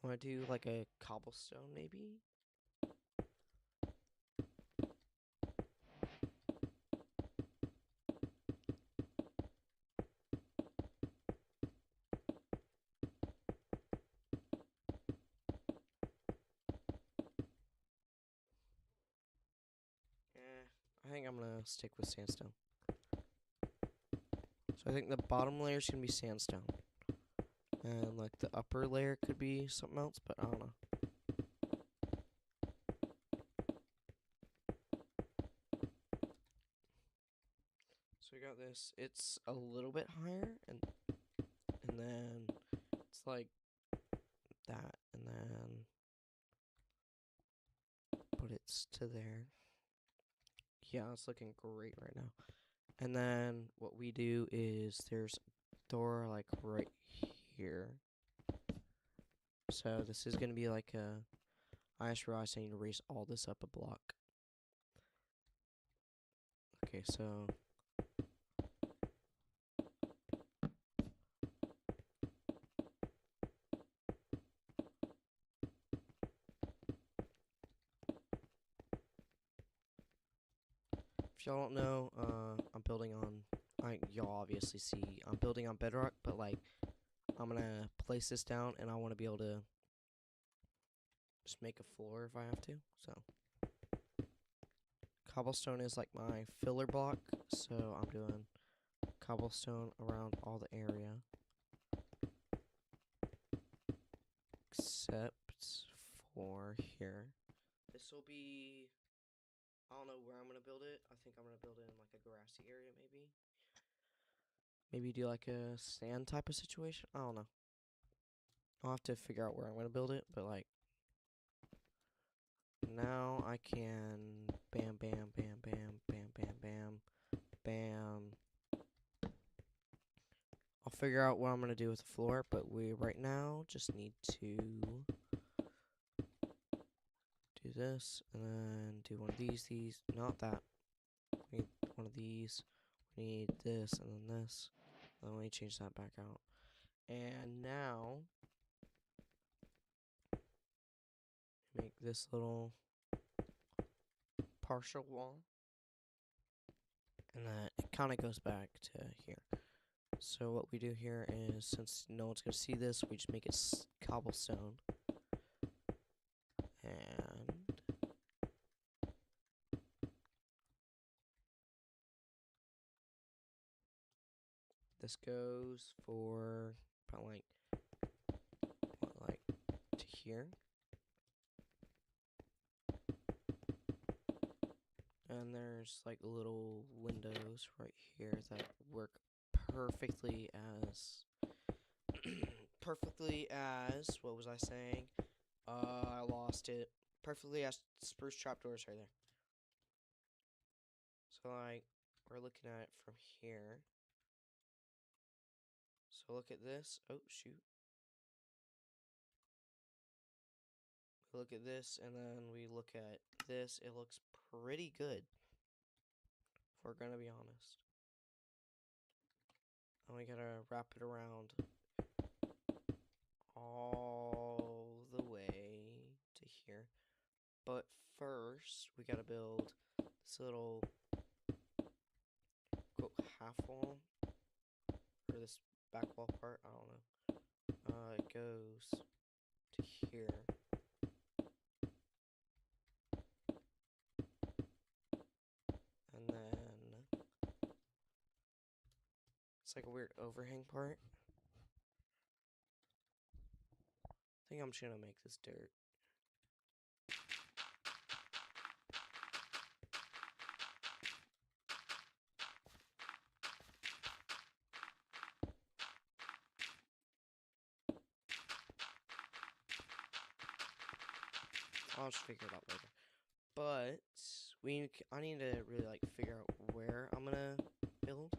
I want to do like a cobblestone maybe. I think I'm gonna stick with sandstone. So I think the bottom layer is gonna be sandstone, and like the upper layer could be something else, but I don't know. So we got this. It's a little bit higher, and then it's like that, and then but it's to there. Yeah, it's looking great right now. And then what we do is there's a door like right here. So this is gonna be like a. I just realized I need to raise all this up a block. Okay, so if y'all don't know, I'm building on. Y'all obviously see I'm building on bedrock, but like I'm gonna place this down, and I want to be able to just make a floor if I have to. So cobblestone is like my filler block, so I'm doing cobblestone around all the area, except for here. This will be. I don't know where I'm gonna build it. I think I'm gonna build it in like a grassy area, maybe. Maybe do like a sand type of situation. I don't know. I'll have to figure out where I'm gonna build it, but like now I can bam, bam, bam, bam, bam, bam, bam, bam. I'll figure out what I'm gonna do with the floor, but we right now just need to do this and then do one of these, not that. We need one of these. We need this and then this. Let me change that back out. And now make this little partial wall. And that it kind of goes back to here. So what we do here is, since no one's going to see this, we just make it cobblestone. And this goes for about like to here. And there's like little windows right here that work perfectly as what was I saying? I lost it. Perfectly as spruce trapdoors right there. So like we're looking at it from here. So look at this. Oh shoot. We look at this and then we look at this. It looks pretty good, if we're gonna be honest. And we gotta wrap it around all the way to here. But first, we gotta build this little half wall, or this back wall part. I don't know. It goes to here. And then it's like a weird overhang part. I think I'm just gonna make this dirt. I'll just figure it out later. But I need to really like figure out where I'm gonna build.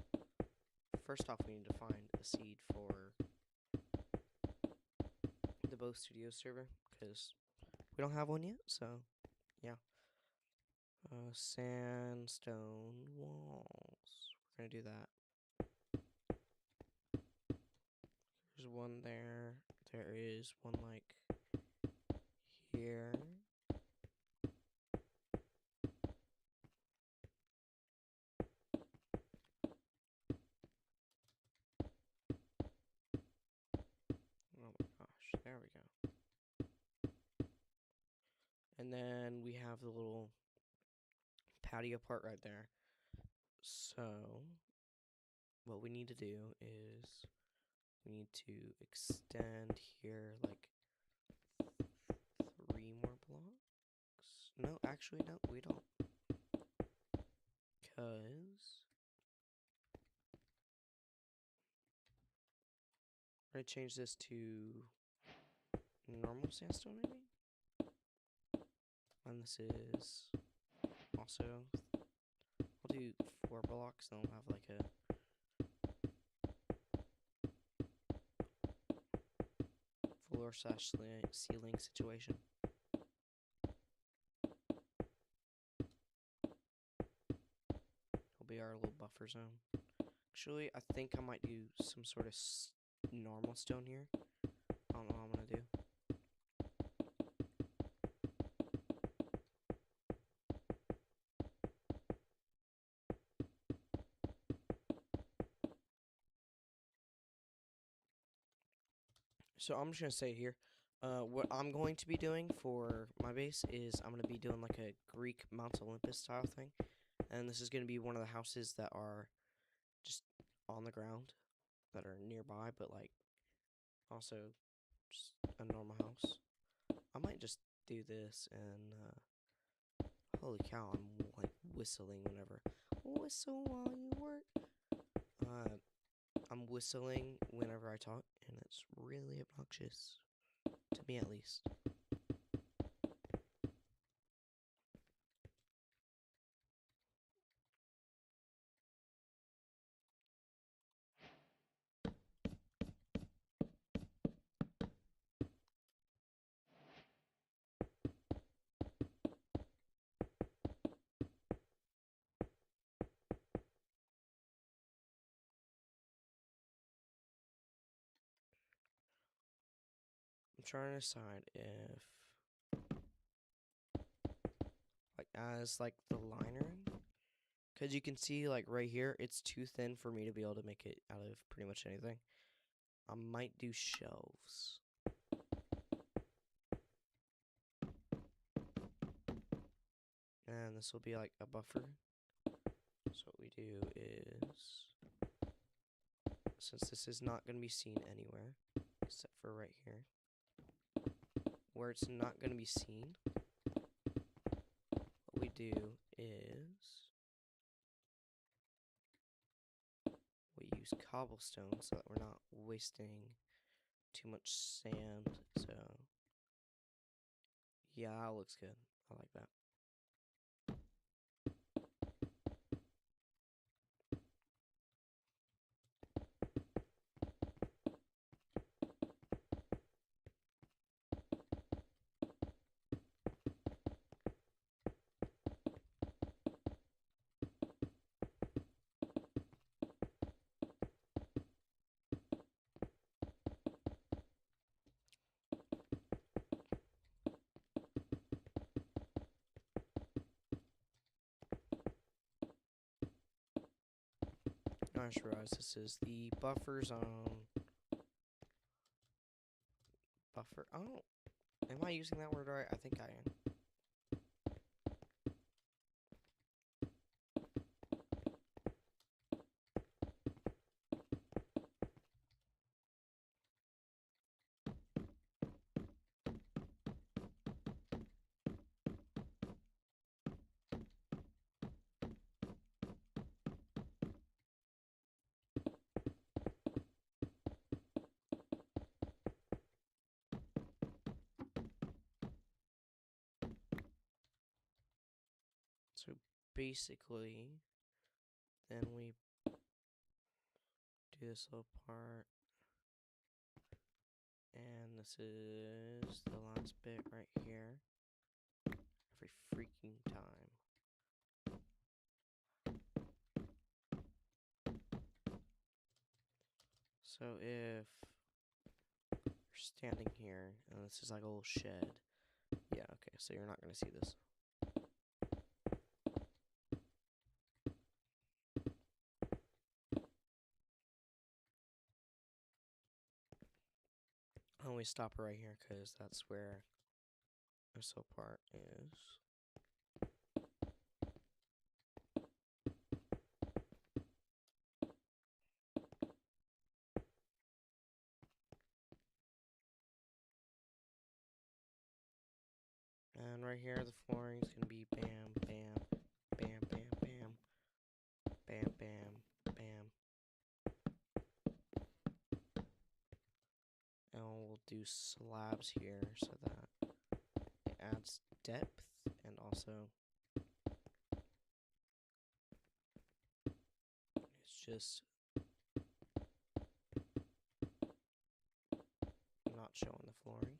First off, we need to find a seed for the Bow Studio server, because we don't have one yet. So yeah, sandstone walls. We're gonna do that. There's one there. There is one like here. Oh my gosh, there we go. And then we have the little patio part right there. So what we need to do is we need to extend here like 3 more blocks. No, actually, no, we don't. Because we're going to change this to normal sandstone, maybe? And this is also, we'll do 4 blocks, and we'll have like a floor slash ceiling situation. It'll be our little buffer zone. Actually, I think I might do some sort of normal stone here. I don't know what I'm gonna do. So I'm just gonna say here, what I'm going to be doing for my base is I'm gonna be doing like a Greek Mount Olympus style thing, and this is gonna be one of the houses that are just on the ground, that are nearby, but like also just a normal house. I might just do this and holy cow, I'm like whistling whenever. Whistle while you work. I'm whistling whenever I talk, and it's really obnoxious. To me, at least. I'm trying to decide if, like, as, like, the liner, because you can see, like, right here, it's too thin for me to be able to make it out of pretty much anything. I might do shelves. And this will be, like, a buffer. So what we do is, since this is not going to be seen anywhere, except for right here, where it's not going to be seen, what we do is we use cobblestone so that we're not wasting too much sand. So yeah, that looks good. I like that. I just realized this is the buffer zone. Buffer. Oh, am I using that word right? I think I am. So basically, then we do this little part, and this is the last bit right here. Every freaking time. So if you're standing here, and this is like a little shed. Yeah, okay, so you're not going to see this. I only stop right here because that's where this whole part is. And right here, the flooring is going to be bam, bam, bam, bam, bam, bam, bam, bam. And we'll do slabs here so that it adds depth and also just not showing the flooring.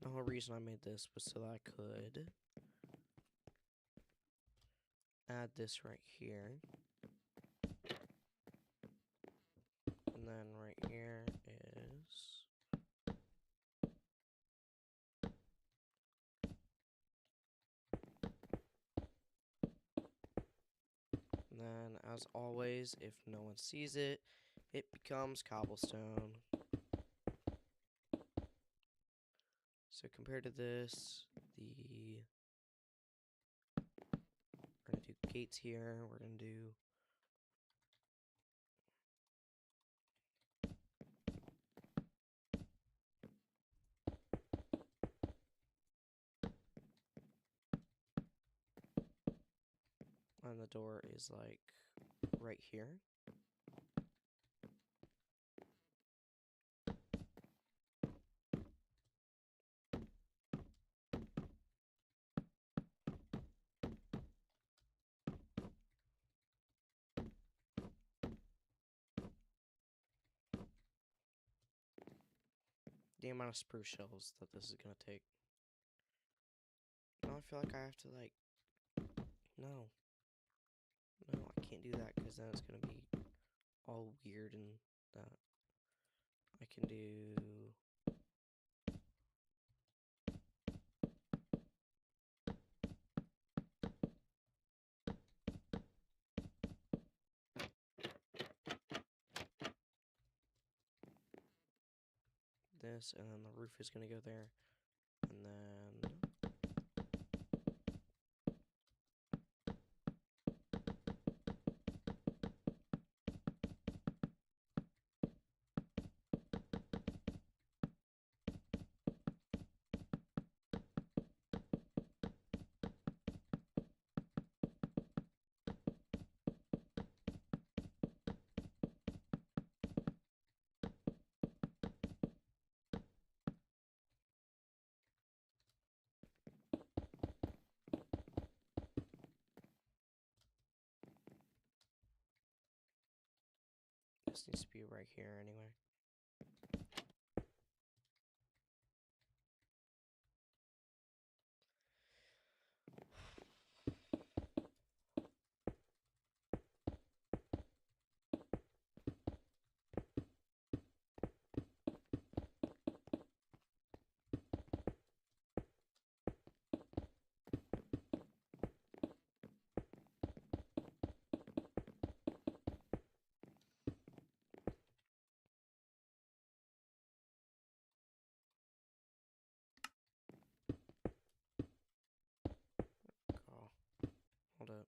The whole reason I made this was so that I could add this right here. And then right here is and then, as always, if no one sees it, it becomes cobblestone. So compared to this, we're gonna do gates here. We're gonna do and the door is like right here. The amount of spruce shells that this is gonna take. Now I feel like I have to like, no, I can't do that because then it's gonna be all weird and that. I can do this, and then the roof is gonna go there, and then this needs to be right here anyway. Oh, hold up.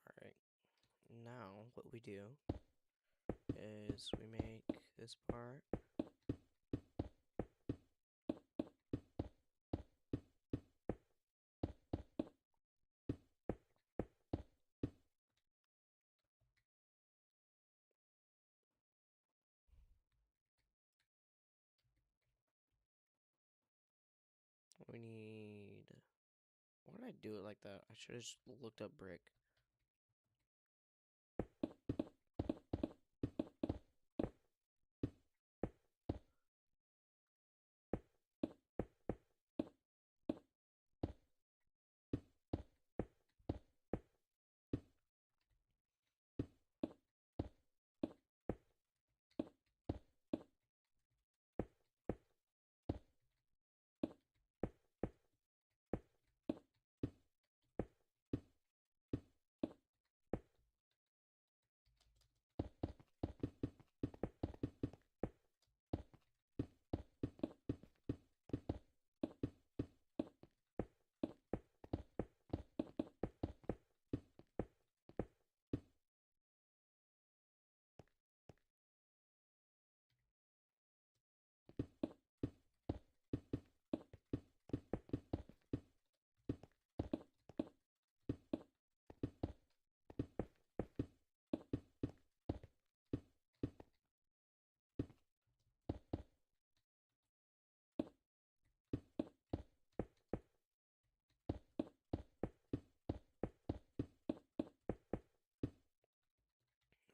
Alright, now what we do is we make this part. We need, why did I do it like that? I should have just looked up brick.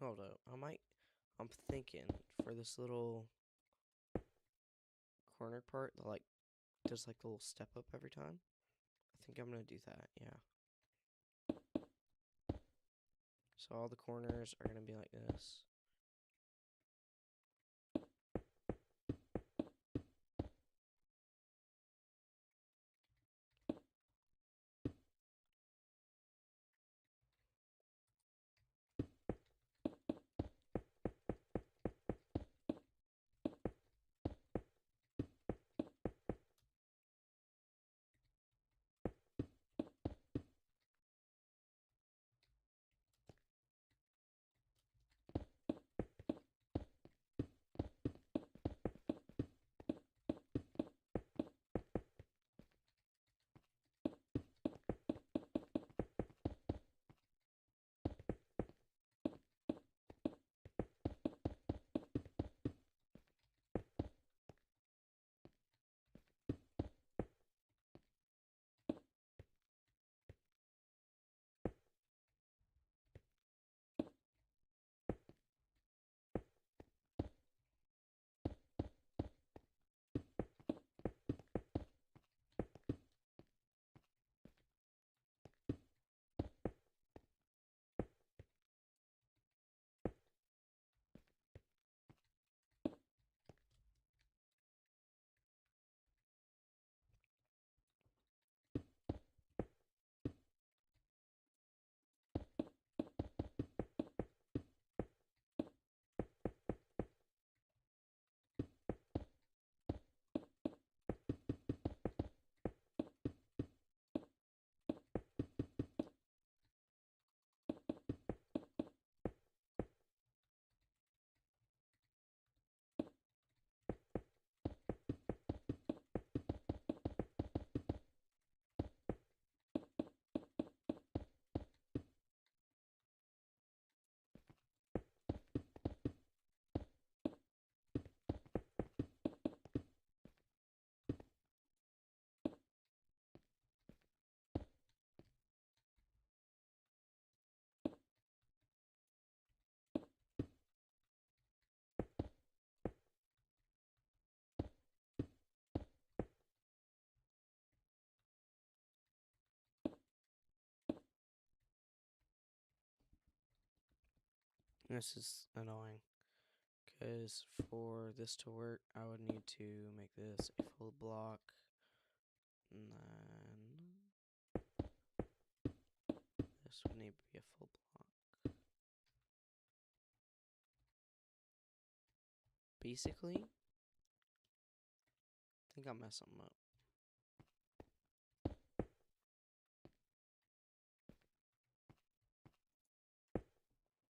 Hold up. I'm thinking for this little corner part that like does like the little step up every time. I think I'm gonna do that, yeah. So all the corners are gonna be like this. This is annoying. Because for this to work, I would need to make this a full block. And then this would need to be a full block. Basically, I think I'll mess something up.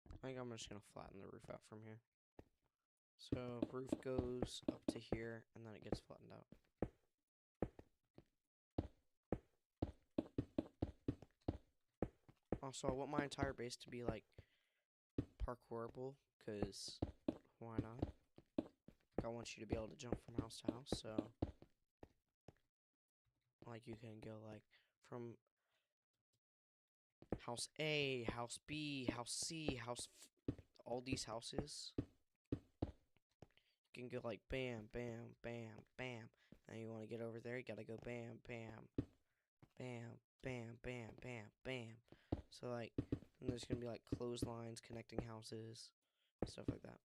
I think I'm just going to flatten the roof out from here. So roof goes up to here, and then it gets flattened out. Also, I want my entire base to be, like, parkourable, because why not? Like, I want you to be able to jump from house to house, so, like, you can go, like, from house A, house B, house C, all these houses. You can go, like, bam, bam, bam, bam. Now you want to get over there, you gotta go bam, bam, bam, bam, bam, bam, bam. So, like, and there's gonna be, like, clotheslines connecting houses, stuff like that.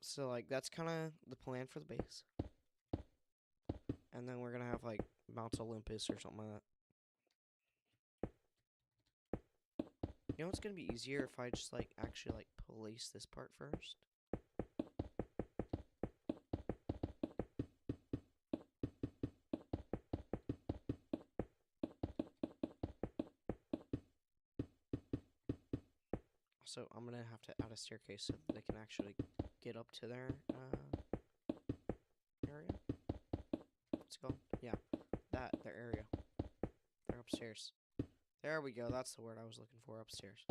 So, like, that's kind of the plan for the base. And then we're gonna have, like, Mount Olympus or something like that. You know what's gonna be easier if I just, like, actually, like, place this part first? So I'm gonna have to add a staircase so that they can actually get up to their area. What's it called? Yeah, their area. They're upstairs. There we go. That's the word I was looking for. Upstairs.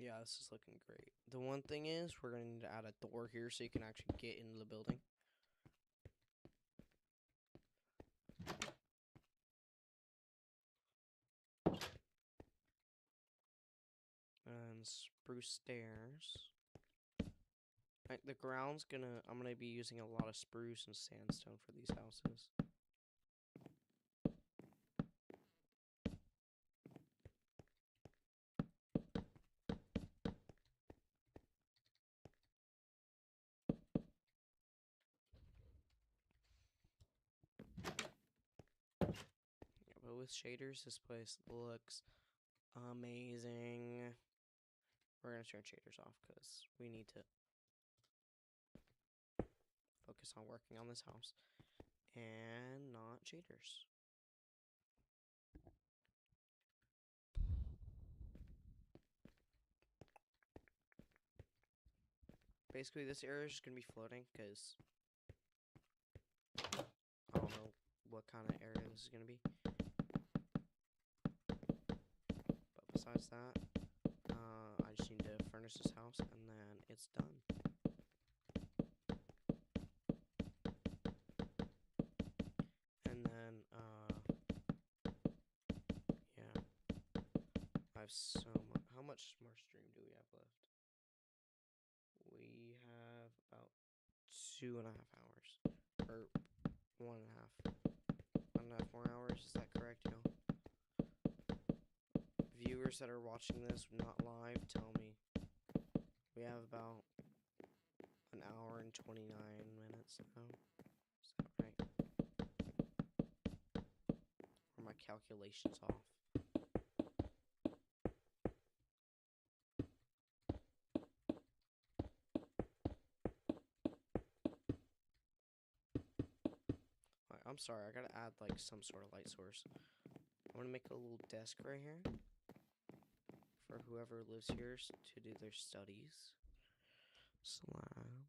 Yeah, this is looking great. The one thing is, we're going to need to add a door here so you can actually get into the building. And spruce stairs. Right, the ground's I'm gonna be using a lot of spruce and sandstone for these houses. Yeah, but with shaders, this place looks amazing. We're gonna turn shaders off because we need to focus on working on this house and not shaders. Basically, this area is just gonna be floating because I don't know what kind of area this is gonna be. But besides that, I just need to furnish this house and then it's done. And then, yeah. I have so much. How much more stream do we have left? We have about 2.5 hours. Or 1.5. 1.5 more hours, is that correct, y'all? Viewers that are watching this not live, tell me. We have about 1 hour and 29 minutes now. Is that right? Or my calculations off? I'm sorry, I gotta add like some sort of light source. I'm gonna make a little desk right here for whoever lives here to do their studies. Slab.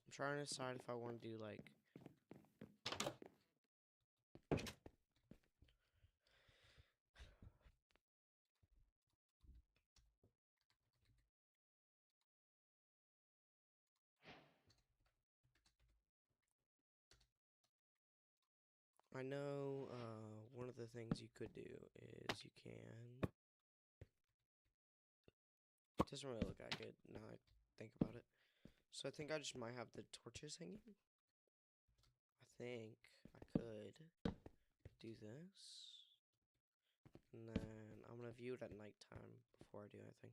I'm trying to decide if I want to do like I know one of the things you could do is you can. It doesn't really look that good now I think about it. So I think I just might have the torches hanging. I think I could do this. And then I'm gonna view it at nighttime before I do anything.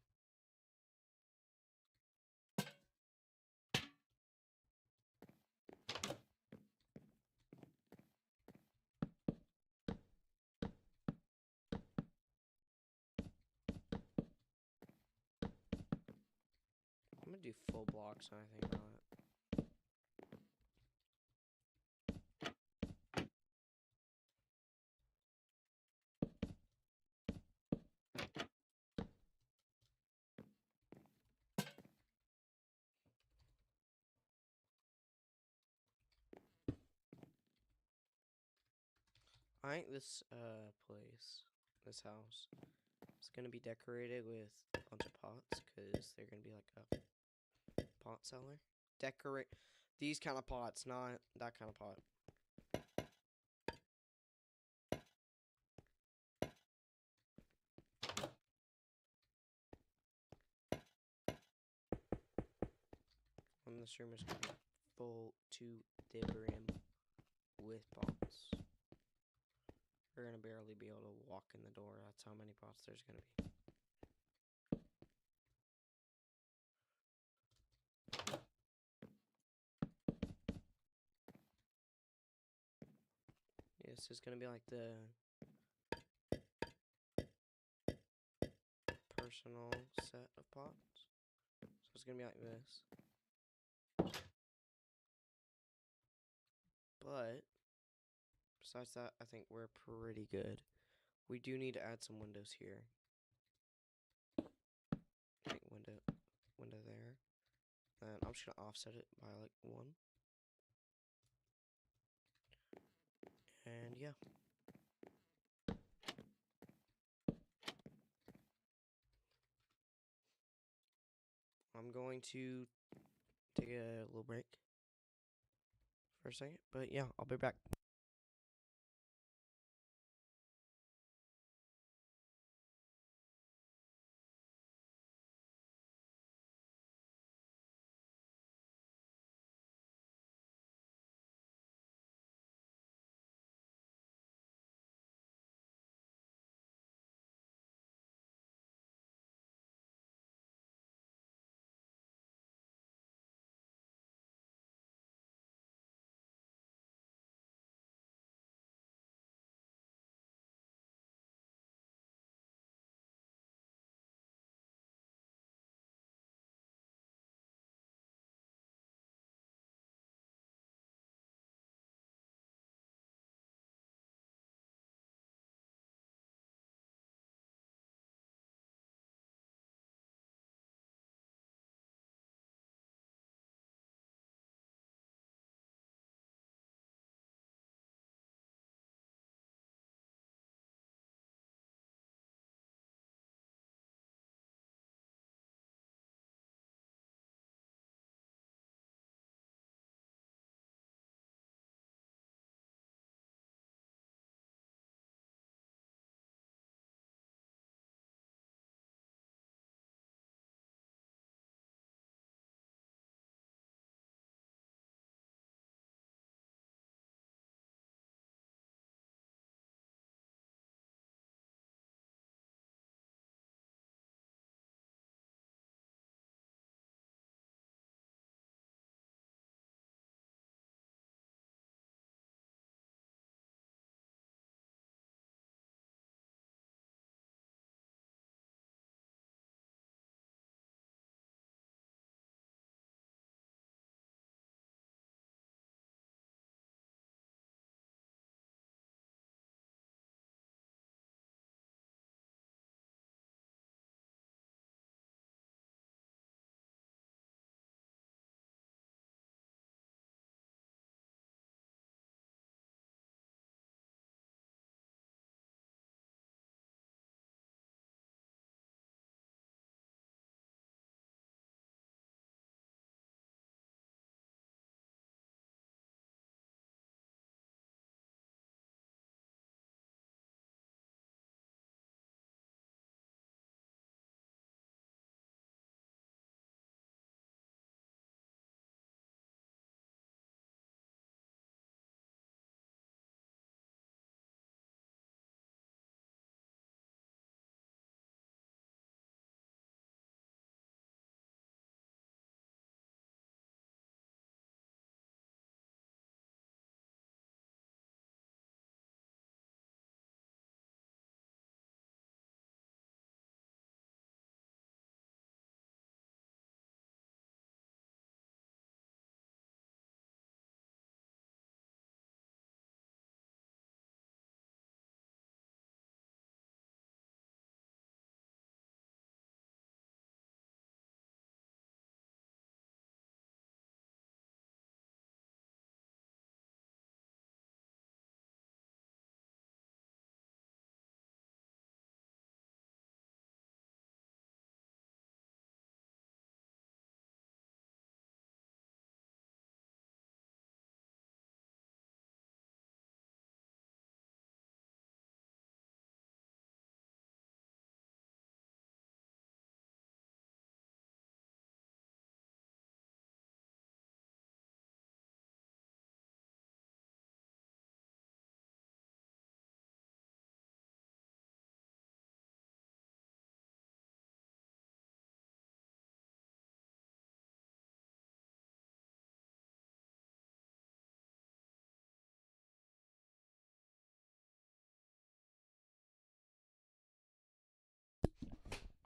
I'm gonna do full blocks when I think about it. I think this this house, is gonna be decorated with a bunch of pots because they're gonna be like a pot seller. Decorate these kind of pots, not that kind of pot. And this room is gonna be full to the brim with pots. We're gonna barely be able to walk in the door. That's how many pots there's gonna be. Yeah, this is gonna be like the personal set of pots. So it's gonna be like this. But besides that, I think we're pretty good. We do need to add some windows here. Okay, window there. And I'm just gonna offset it by like 1. And yeah. I'm going to take a little break for a second, but yeah, I'll be back.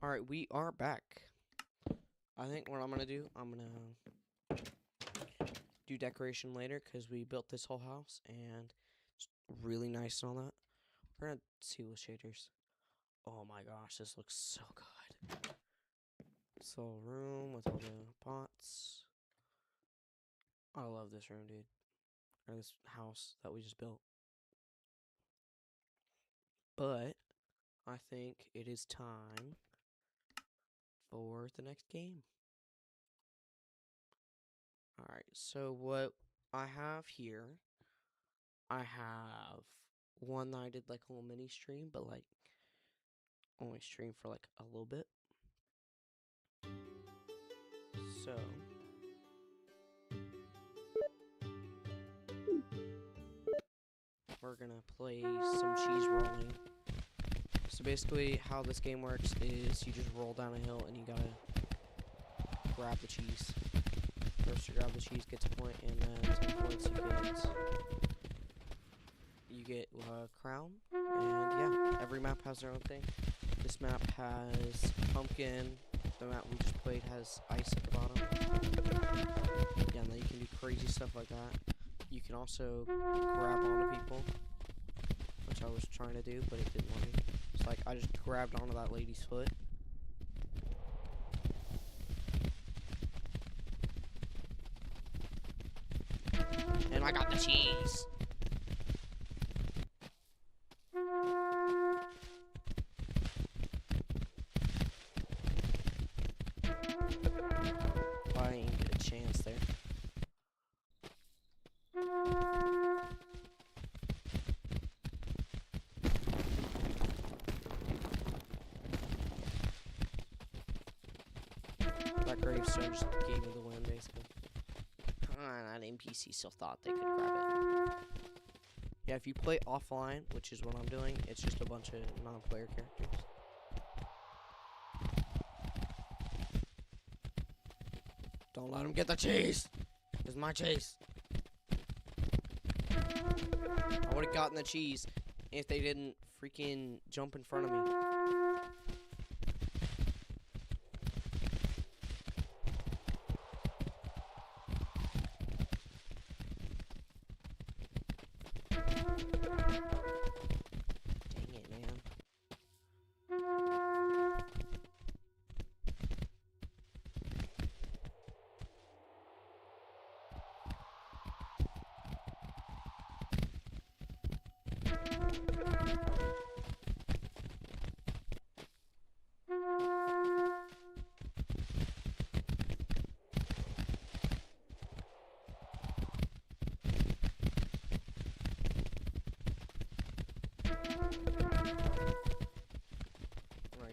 Alright, we are back. I think what I'm gonna do, I'm gonna do decoration later because we built this whole house and it's really nice and all that. We're gonna see with shaders. Oh my gosh, this looks so good. This little room with all the pots. I love this room, dude. Or this house that we just built. But I think it is time for the next game. Alright, so what I have here, I have one that I did like a little mini stream, but like only stream for like a little bit. So we're gonna play some cheese rolling. So basically how this game works is you just roll down a hill and you gotta grab the cheese. First you grab the cheese, gets a point, and then 10 points you get a crown. And yeah, every map has their own thing. This map has pumpkin. The map we just played has ice at the bottom. Yeah, and then you can do crazy stuff like that. You can also grab onto people, which I was trying to do, but it didn't let me. It's like I just grabbed onto that lady's foot. And I got the cheese. I didn't get a chance there. That gravestone just gave me the win, basically. That NPC still thought they could grab it. Yeah, if you play offline, which is what I'm doing, it's just a bunch of non-player characters. Don't let them get the cheese! This is my cheese! I would've gotten the cheese if they didn't freaking jump in front of me.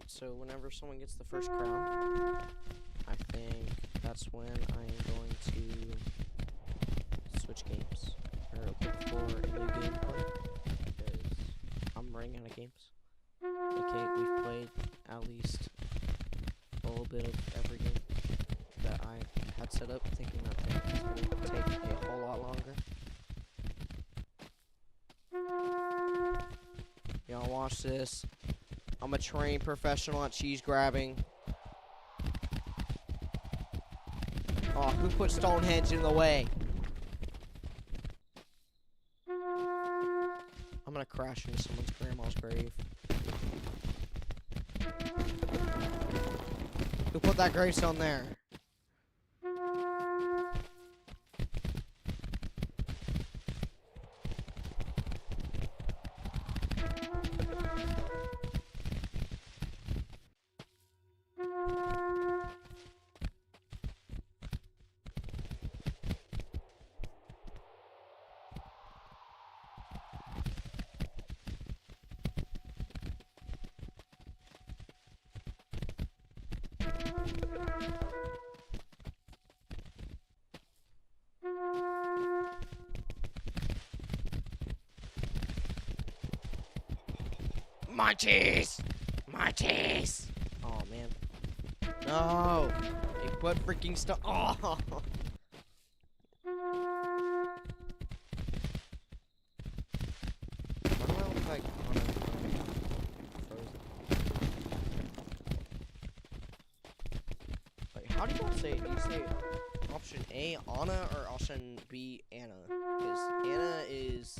So whenever someone gets the first crown, I think that's when I'm going to switch games, or look for a new gameplay, because I'm running out of games. Okay, we've played at least a little bit of every game that I had set up, thinking that things would take a whole lot longer. Y'all watch this. I'm a trained professional at cheese grabbing. Oh, who put Stonehenge in the way? I'm gonna crash into someone's grandma's grave. Who put that gravestone there? My cheese! My cheese! Oh, man. No! They put freaking stuff. Oh! Why do I look like frozen? Wait, how do you say it? Do you say option A, Anna, or option B, Anna? Because Anna is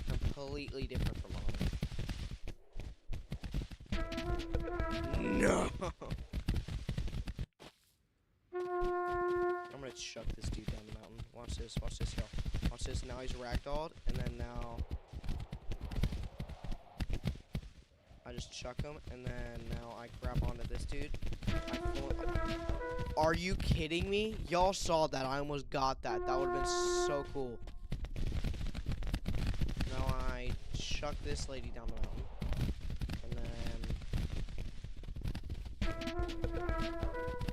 completely different from Anna. No! I'm gonna chuck this dude down the mountain. Watch this, y'all. Watch this, now he's ragdolled, and then now... I just chuck him, and then now I grab onto this dude. Are you kidding me? Y'all saw that, I almost got that. That would've been so cool. Now I chuck this lady down the mountain. And then...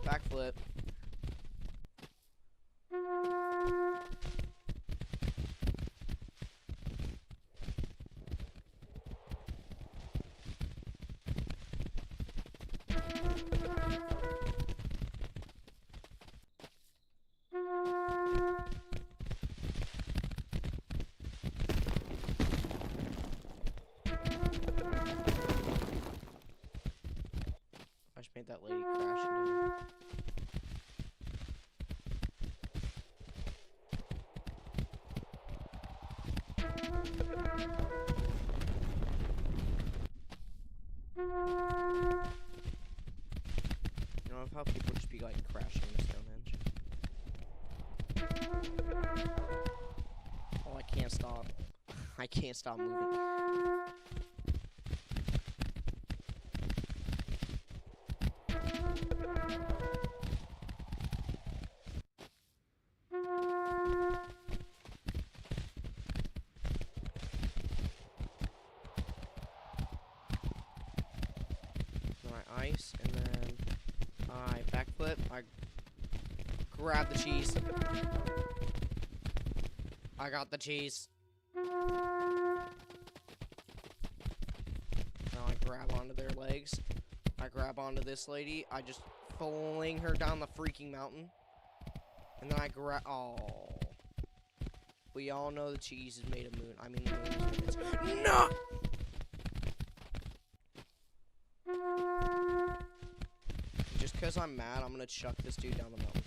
backflip. I just made that lady crash into it. You know how people just be like crashing into Stonehenge? Oh, I can't stop. I can't stop moving. Ice, and then I backflip, I grab the cheese. I got the cheese. Now I grab onto their legs. I grab onto this lady. I just fling her down the freaking mountain. And then I grab... Oh. We all know the cheese is made of moon. I mean, the moon is made of... No! Just because I'm mad, I'm gonna chuck this dude down the mountain.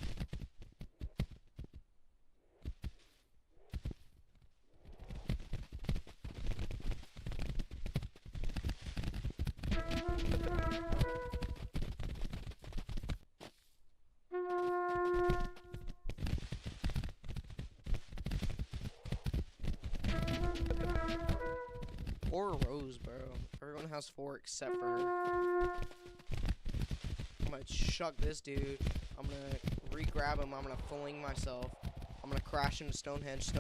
Poor Rose, bro. Everyone has 4 except for her. I'm gonna chuck this dude. I'm gonna re-grab him. I'm gonna fling myself. I'm gonna crash into Stonehenge.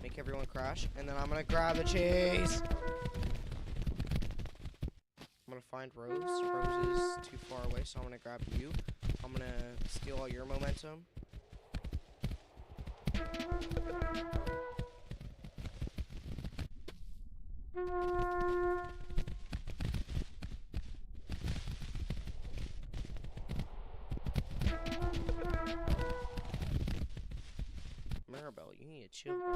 Make everyone crash. And then I'm gonna grab the cheese. I'm gonna find Rose. Rose is too far away, so I'm gonna grab you. I'm gonna steal all your momentum. Maribel, you need to chill, bro.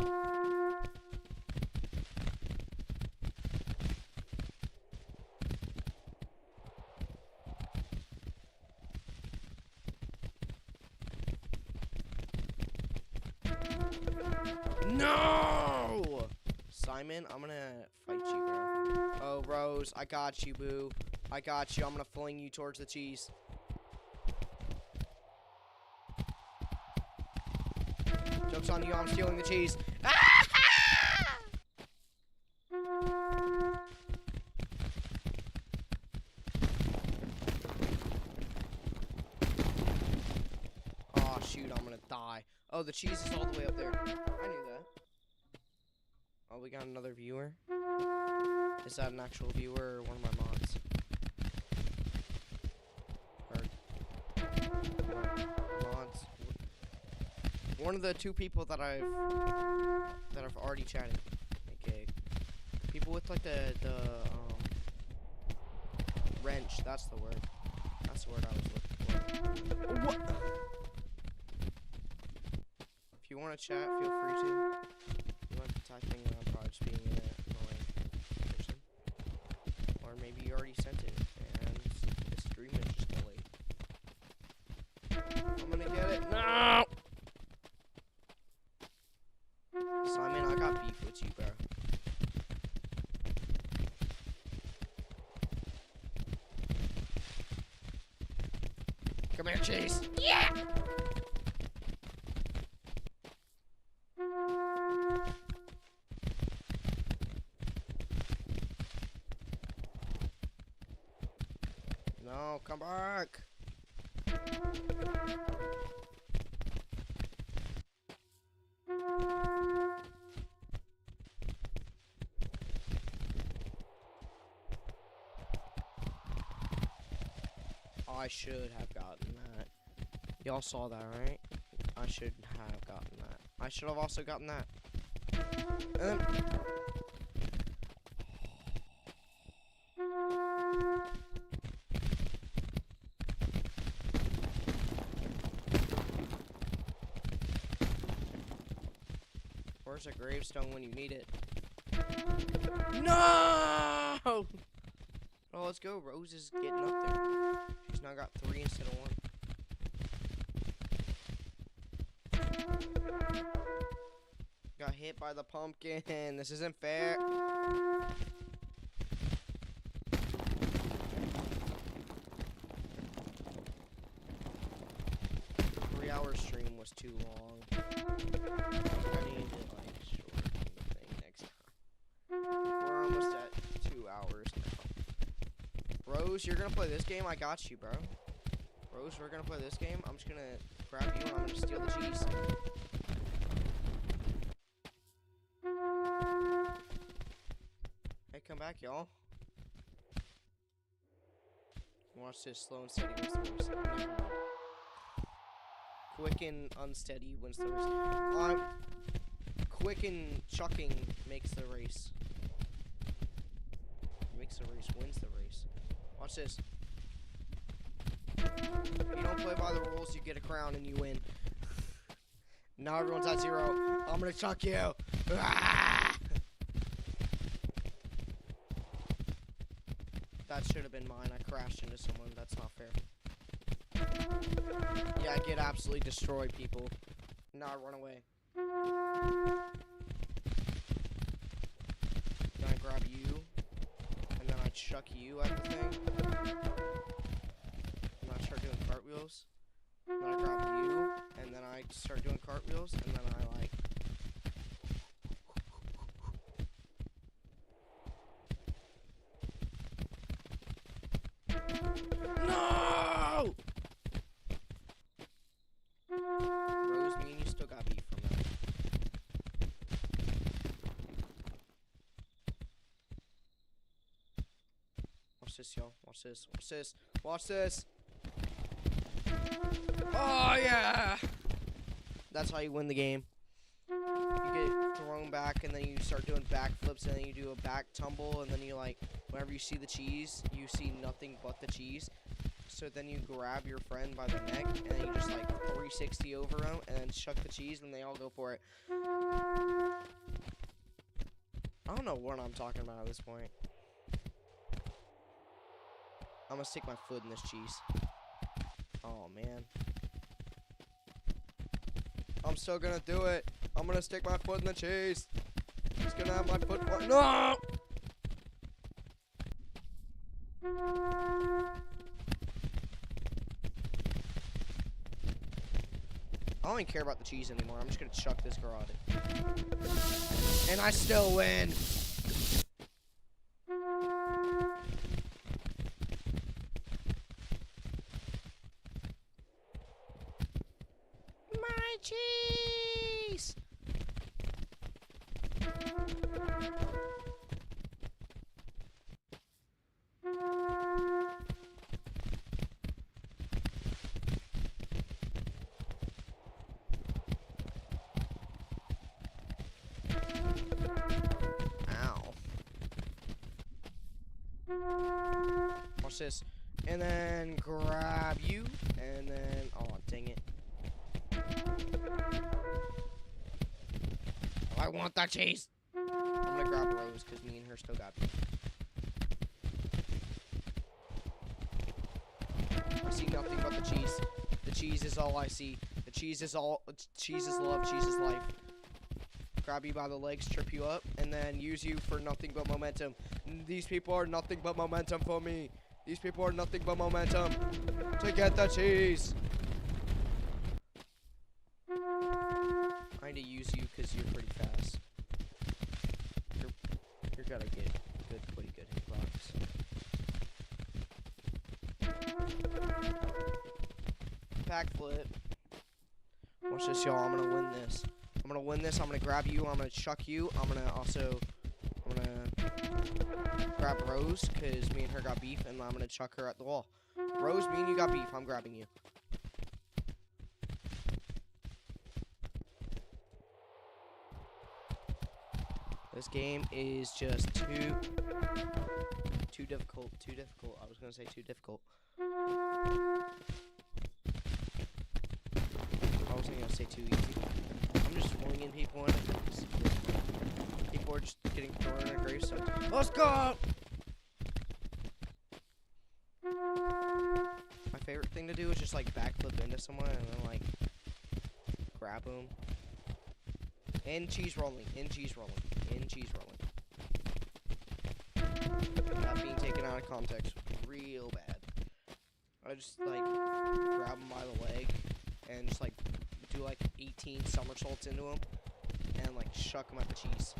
No! Simon, I'm gonna fight you, bro. Oh, Rose, I got you, boo. I got you. I'm gonna fling you towards the cheese. Joke's on you, I'm stealing the cheese. Oh, shoot, I'm gonna die. Oh, the cheese is all the way up there. I knew that. Oh, we got another viewer. Is that an actual viewer or one of my mods? Or mods? One of the 2 people that I've already chatted. Okay. People with like the wrench. That's the word. That's the word I was looking for. What? If you want to chat, feel free to. You might be typing and I'm probably just being an annoying person. Or maybe you already sent it and the stream is just delayed. I'm gonna get it. No! Simon, I got beef with you, bro. Come here, Chase. Yeah! No, come back. I should have gotten that. Y'all saw that, right? I should have gotten that. I should have also gotten that. And then... Where's a gravestone when you need it? No! Oh, let's go. Rose is getting up there. She's now got 3 instead of 1. Got hit by the pumpkin. This isn't fair. Three-hour stream was too long. I need to like shorten the thing next time. We're almost at 2 hours now. Rose, you're gonna play this game? I got you, bro. Rose, we're gonna play this game. I'm just gonna grab you and I'm gonna steal the cheese. Hey, come back, y'all. Watch this. Slow and steady wins the race. Quick and unsteady wins the race. Quick and chucking makes the race. Makes the race, wins the race. Watch this. If you don't play by the rules, you get a crown and you win. Now everyone's at 0. I'm gonna chuck you. Ah! That should have been mine. I crashed into someone. That's not fair. Yeah, I get absolutely destroyed, people. Now I run away. Then I grab you. And then I chuck you at the thing. And I start doing cartwheels. And then I grab you. And then I start doing cartwheels. And then I like... No! Rose, me and you still got beef from that. Watch this, y'all. Watch this. Watch this. Watch this. Oh, yeah! That's how you win the game. You get thrown back, and then you start doing backflips, and then you do a back tumble, and then you, like, whenever you see the cheese, you see nothing but the cheese. So then you grab your friend by the neck, and then you just, like, 360 over them, and then chuck the cheese, and they all go for it. I don't know what I'm talking about at this point. I'm gonna stick my foot in this cheese. Oh, man. I'm still gonna do it. I'm gonna stick my foot in the cheese. Just gonna have my foot. No! I don't even care about the cheese anymore. I'm just gonna chuck this girl at it. And I still win. My cheese! Watch this. And then grab you. And then... Oh, dang it. I want that cheese. I'm gonna grab Rose because me and her still got it. I see nothing but the cheese. The cheese is all I see. The cheese is all... Cheese is love. Cheese is life. Grab you by the legs, trip you up, and then use you for nothing but momentum. These people are nothing but momentum for me. These people are nothing but momentum to get the cheese. I need to use you because you're pretty fast. You're gonna get pretty good hitbox. Backflip. Watch this, y'all. I'm gonna win this. I'm gonna win this. I'm gonna grab you. I'm gonna chuck you. I'm gonna grab Rose because me and her got beef, and I'm gonna chuck her at the wall. Rose, me and you got beef. I'm grabbing you. This game is just too difficult. Too difficult. I was gonna say too difficult. I wasn't gonna say too easy. I'm just swinging people in it. People are just getting thrown in a gravestone. Let's go! My favorite thing to do is just like backflip into someone and then like grab them. And cheese rolling. In cheese rolling. In cheese rolling. That being taken out of context real bad. I just like grab them by the leg and just like do like 18 somersaults into them and like shuck them at the cheese.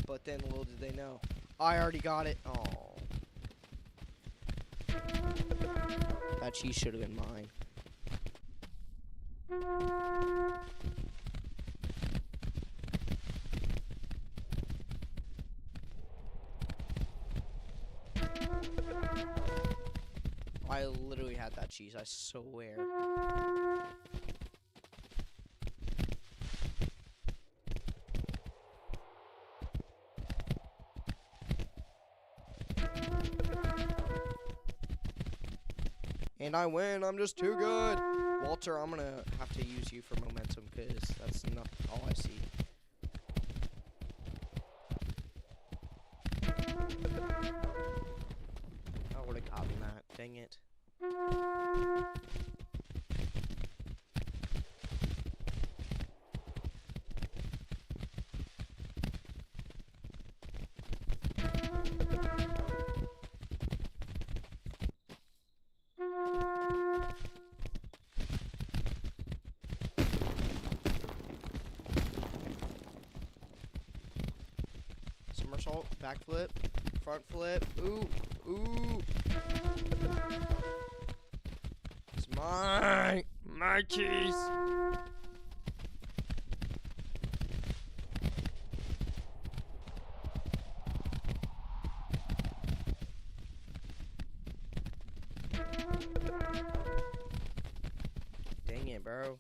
But then little did they know, I already got it. Oh, that cheese should have been mine. I literally had that cheese, I swear. And I win, I'm just too good. Walter, I'm gonna have to use you for momentum because that's not all I see. I would have gotten that, dang it. Somersault, backflip, front flip, ooh, ooh. It's mine, my cheese. Dang it, bro.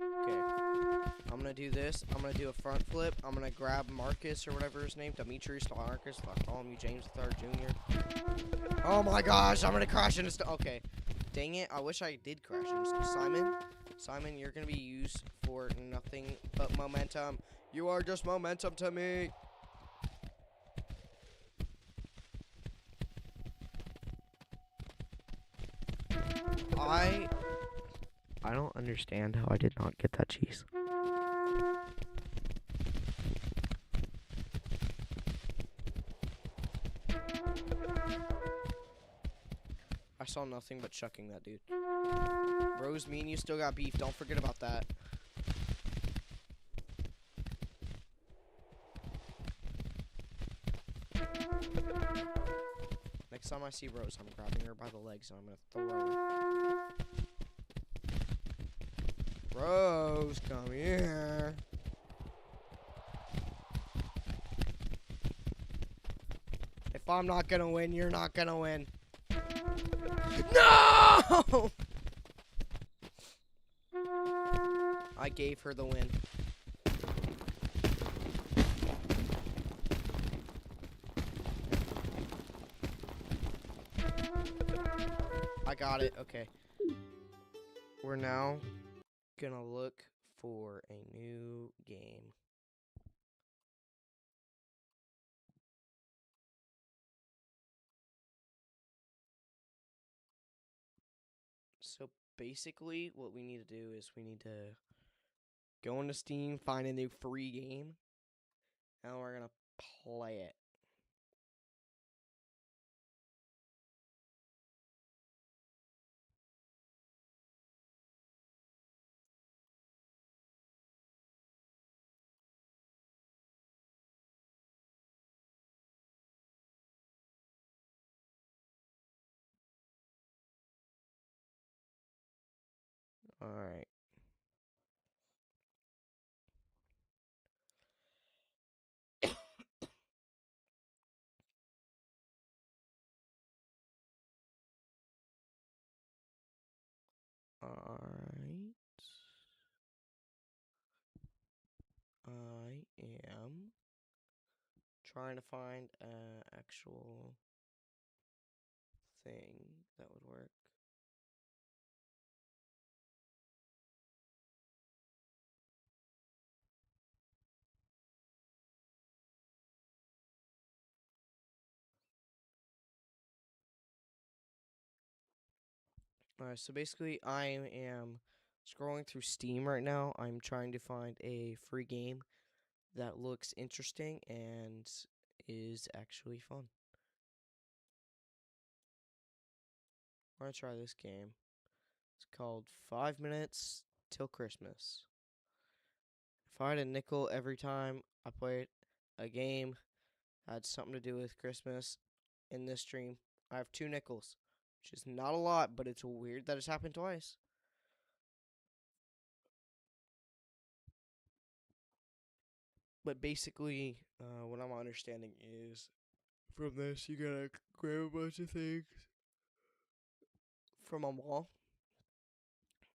Okay. I'm gonna do this. I'm gonna do a front flip. I'm gonna grab Marcus or whatever his name, Demetrius Marcus. I'll call him James III Jr. Oh my gosh, I'm gonna crash into okay. Dang it, I wish I did crash into Simon, you're gonna be used for nothing but momentum. You are just momentum to me. I don't understand how I did not get that cheese. I saw nothing but chucking that dude. Rose, me and you still got beef. Don't forget about that. Next time I see Rose, I'm grabbing her by the legs and I'm gonna throw her. Rose, come here. If I'm not gonna win, you're not gonna win. No! I gave her the win. I got it. Okay. We're now gonna look for a new game. So basically, what we need to do is we need to go into Steam, find a new free game, and we're gonna play it. Alright. Alright. I am trying to find an actual thing that would work. Alright, so basically I am scrolling through Steam right now. I'm trying to find a free game that looks interesting and is actually fun. We're gonna try this game. It's called 5 Minutes Till Christmas. If I had a nickel every time I played a game that had something to do with Christmas in this stream, I have 2 nickels, which is not a lot, but it's weird that it's happened twice. But basically, what I'm understanding is from this, you gotta grab a bunch of things from a wall,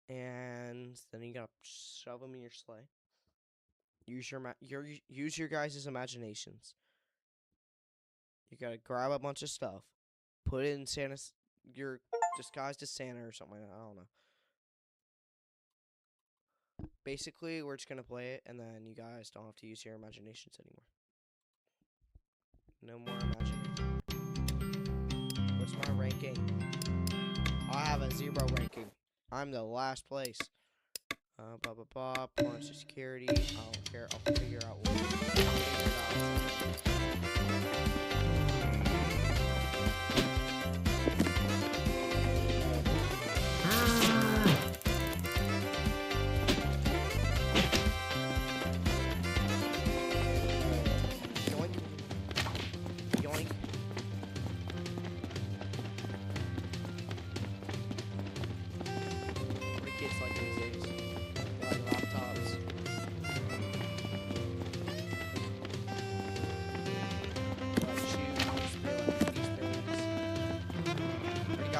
and then you gotta shove them in your sleigh. Use your guys' imaginations. You gotta grab a bunch of stuff, put it in Santa's. You're disguised as Santa or something like that. I don't know. Basically, we're just gonna play it, and then you guys don't have to use your imaginations anymore. No more imagination. What's my ranking? I have a 0 ranking. I'm the last place. Points to security. I don't care. I'll figure out what.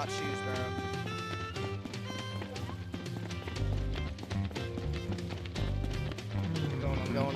Shoes, bro. I'm going.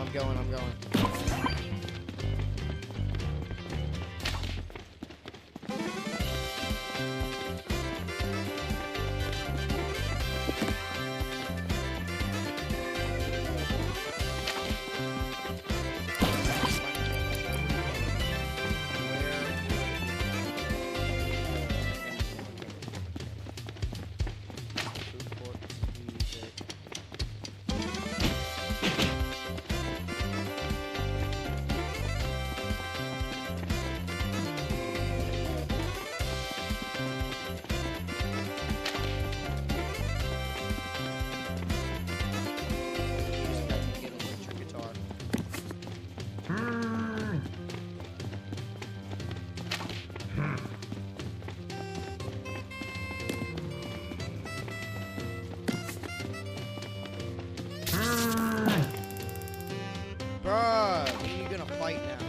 Bruh, me and you gonna fight now.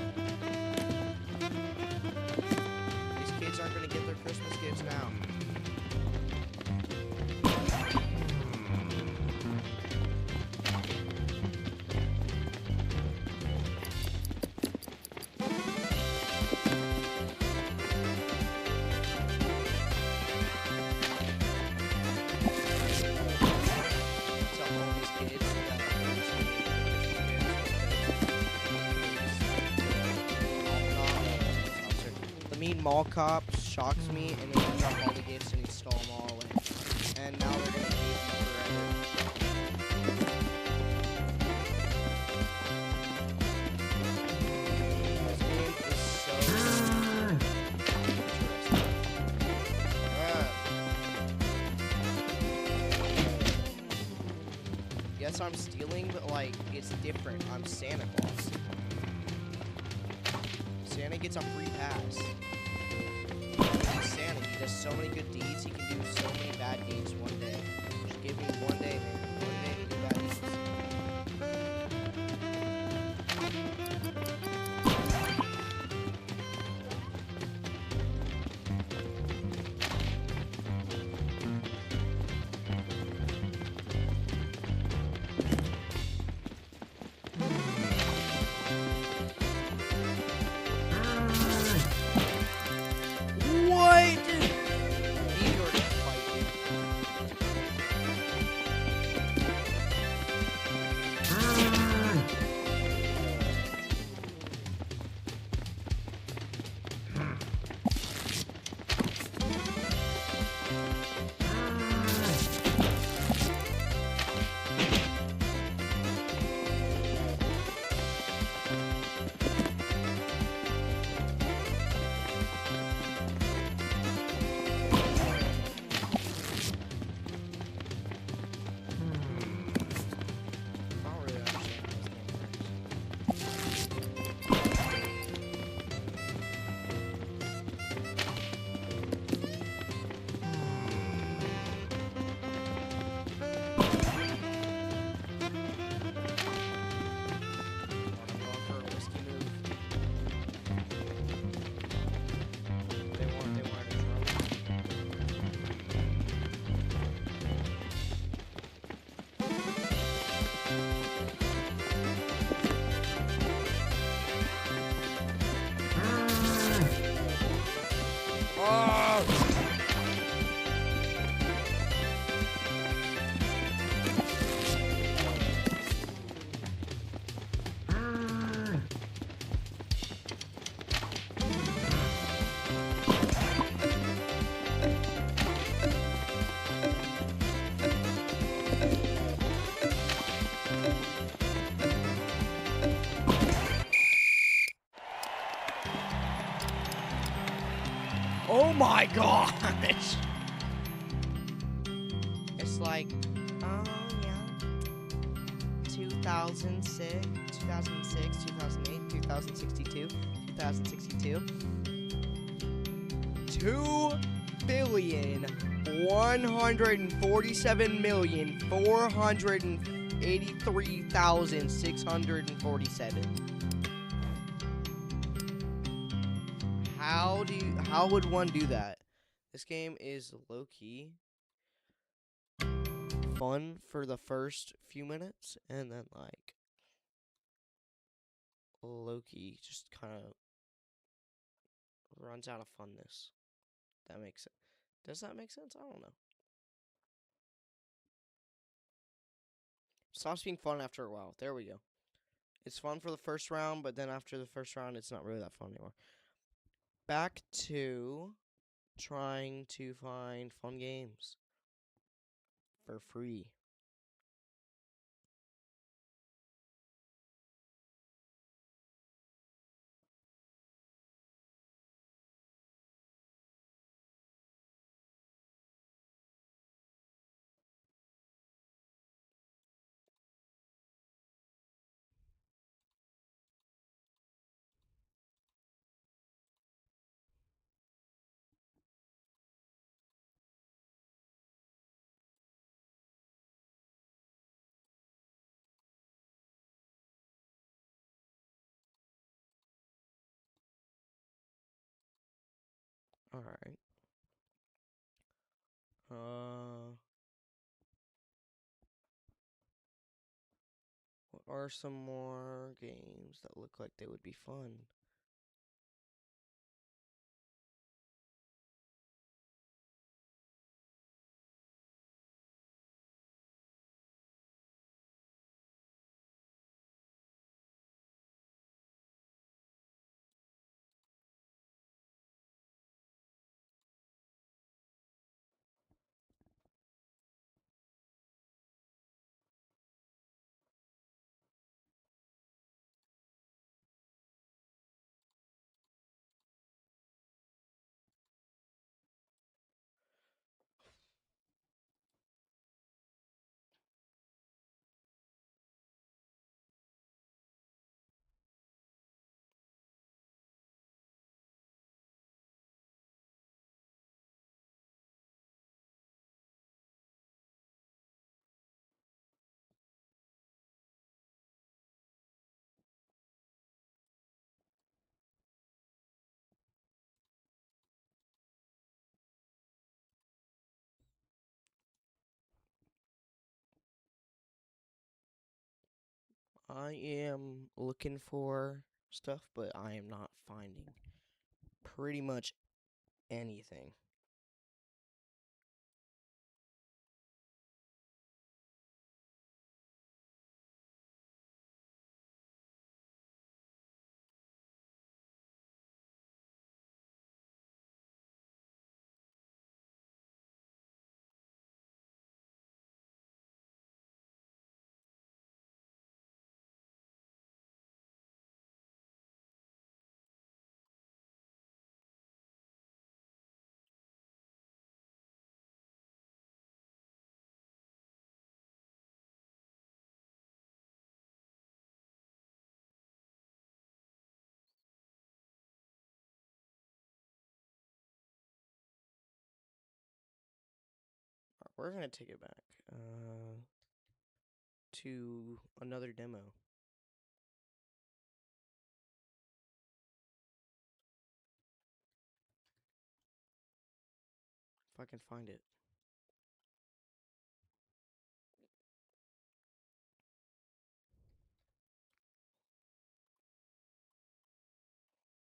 These kids aren't gonna get their Christmas gifts now. Mall cop shocks me and he picks up all the gifts and he stole them all away. And now they're gonna hate me forever. This game is so interesting. Yes, I'm stealing, but like it's different. I'm Santa Claus. Santa gets a free pass. Santa, he does so many good deeds, he can do so many bad deeds one day. Just give me one day, man. One day to do that easy. What? Meteor just fight, I don't really understand how this game works. I'm going for a risky move. They wanted to throw. Oh! Oh my gosh! It's like, oh yeah, 2006, 2008, 2062, 2062. 2,147,483,647. How would one do that? This game is low key fun for the first few minutes, and then like low key just kind of runs out of funness. That makes it. Does that make sense? I don't know. Stops being fun after a while. There we go. It's fun for the first round, but then after the first round, it's not really that fun anymore. Back to trying to find fun games for free. All right. What are some more games that look like they would be fun? I am looking for stuff, but I am not finding pretty much anything. We're gonna take it back to another demo. If I can find it.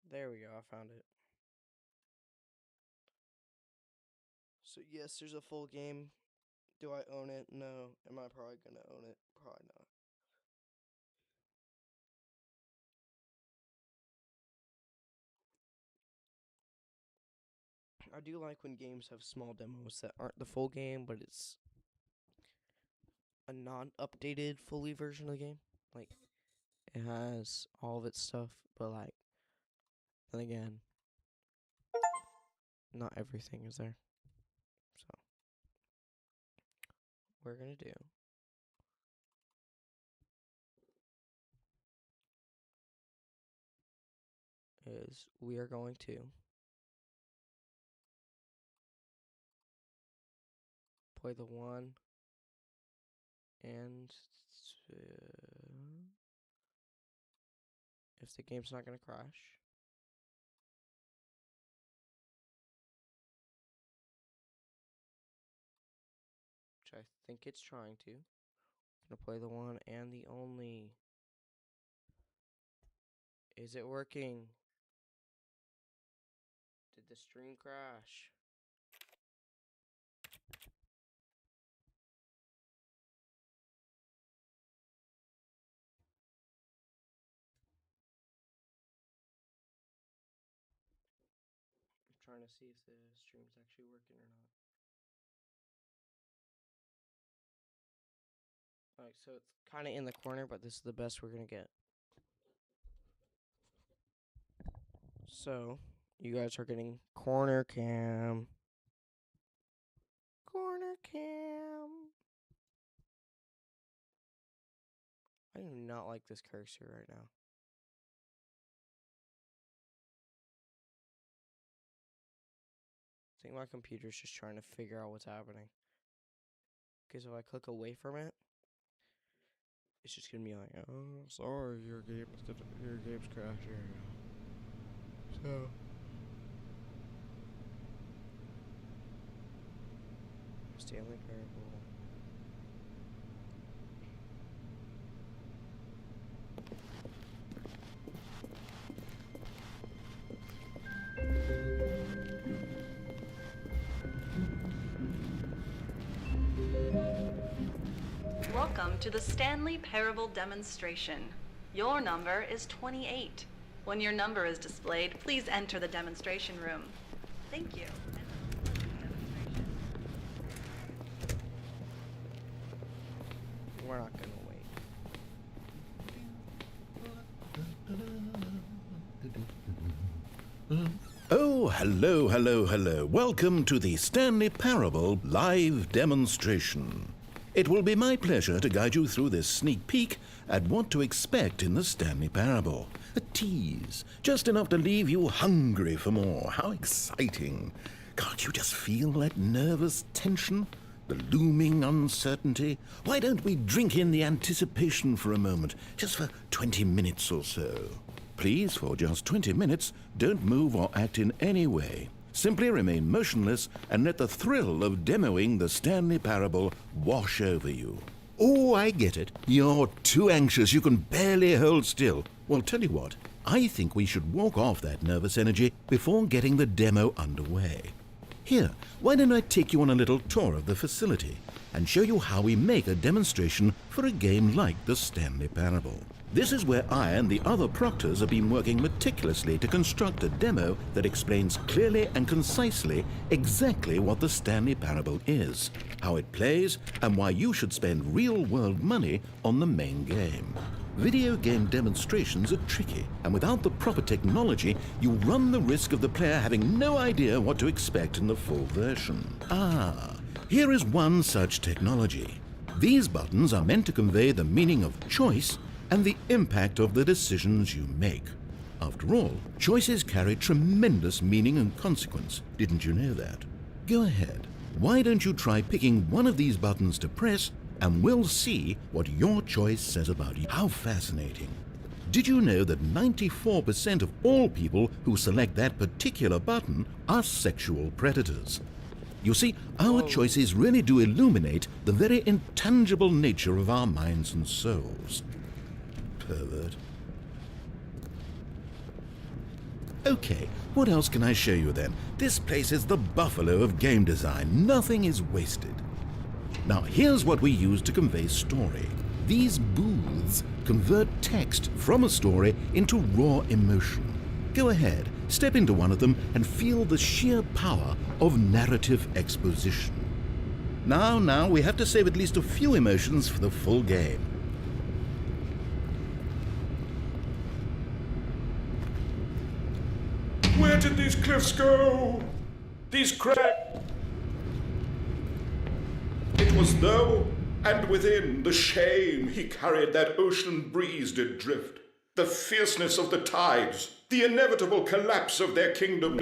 There we go, I found it. So yes, there's a full game. Do I own it? No. Am I probably gonna own it? Probably not. I do like when games have small demos that aren't the full game, but it's a non-updated fully version of the game. Like, it has all of its stuff, but like, then again, not everything is there. So, what we're gonna do is we are going to play the one and if the game's not gonna crash, which I think it's trying to, I'm gonna play the one and the only. Is it working? Did the stream crash? I'm trying to see if the stream's actually working or not. Alright, so it's kind of in the corner, but this is the best we're gonna get. So, you guys are getting corner cam. Corner cam. I do not like this cursor right now. I think my computer's just trying to figure out what's happening. Because if I click away from it, it's just gonna be like, oh, sorry, your game's crashing. So, Stanley Parable. Welcome to the Stanley Parable demonstration. Your number is 28. When your number is displayed, please enter the demonstration room. Thank you. We're not gonna wait. Oh, hello, hello, hello. Welcome to the Stanley Parable live demonstration. It will be my pleasure to guide you through this sneak peek at what to expect in the Stanley Parable. A tease, just enough to leave you hungry for more. How exciting. Can't you just feel that nervous tension? The looming uncertainty? Why don't we drink in the anticipation for a moment, just for 20 minutes or so? Please, for just 20 minutes, don't move or act in any way. Simply remain motionless and let the thrill of demoing the Stanley Parable wash over you. Oh, I get it. You're too anxious. You can barely hold still. Well, tell you what. I think we should walk off that nervous energy before getting the demo underway. Here, why don't I take you on a little tour of the facility and show you how we make a demonstration for a game like the Stanley Parable. This is where I and the other proctors have been working meticulously to construct a demo that explains clearly and concisely exactly what the Stanley Parable is, how it plays, and why you should spend real-world money on the main game. Video game demonstrations are tricky, and without the proper technology, you run the risk of the player having no idea what to expect in the full version. Here is one such technology. These buttons are meant to convey the meaning of choice and the impact of the decisions you make. After all, choices carry tremendous meaning and consequence. Didn't you know that? Go ahead. Why don't you try picking one of these buttons to press, and we'll see what your choice says about you. How fascinating. Did you know that 94% of all people who select that particular button are sexual predators? You see, our choices really do illuminate the very intangible nature of our minds and souls. Pervert. Okay, what else can I show you then? This place is the buffalo of game design. Nothing is wasted. Now, here's what we use to convey story. These booths convert text from a story into raw emotion. Go ahead, step into one of them and feel the sheer power of narrative exposition. Now, we have to save at least a few emotions for the full game. Where did these cliffs go? These cracks? It was though, and within the shame he carried that ocean breeze did drift, the fierceness of the tides, the inevitable collapse of their kingdoms.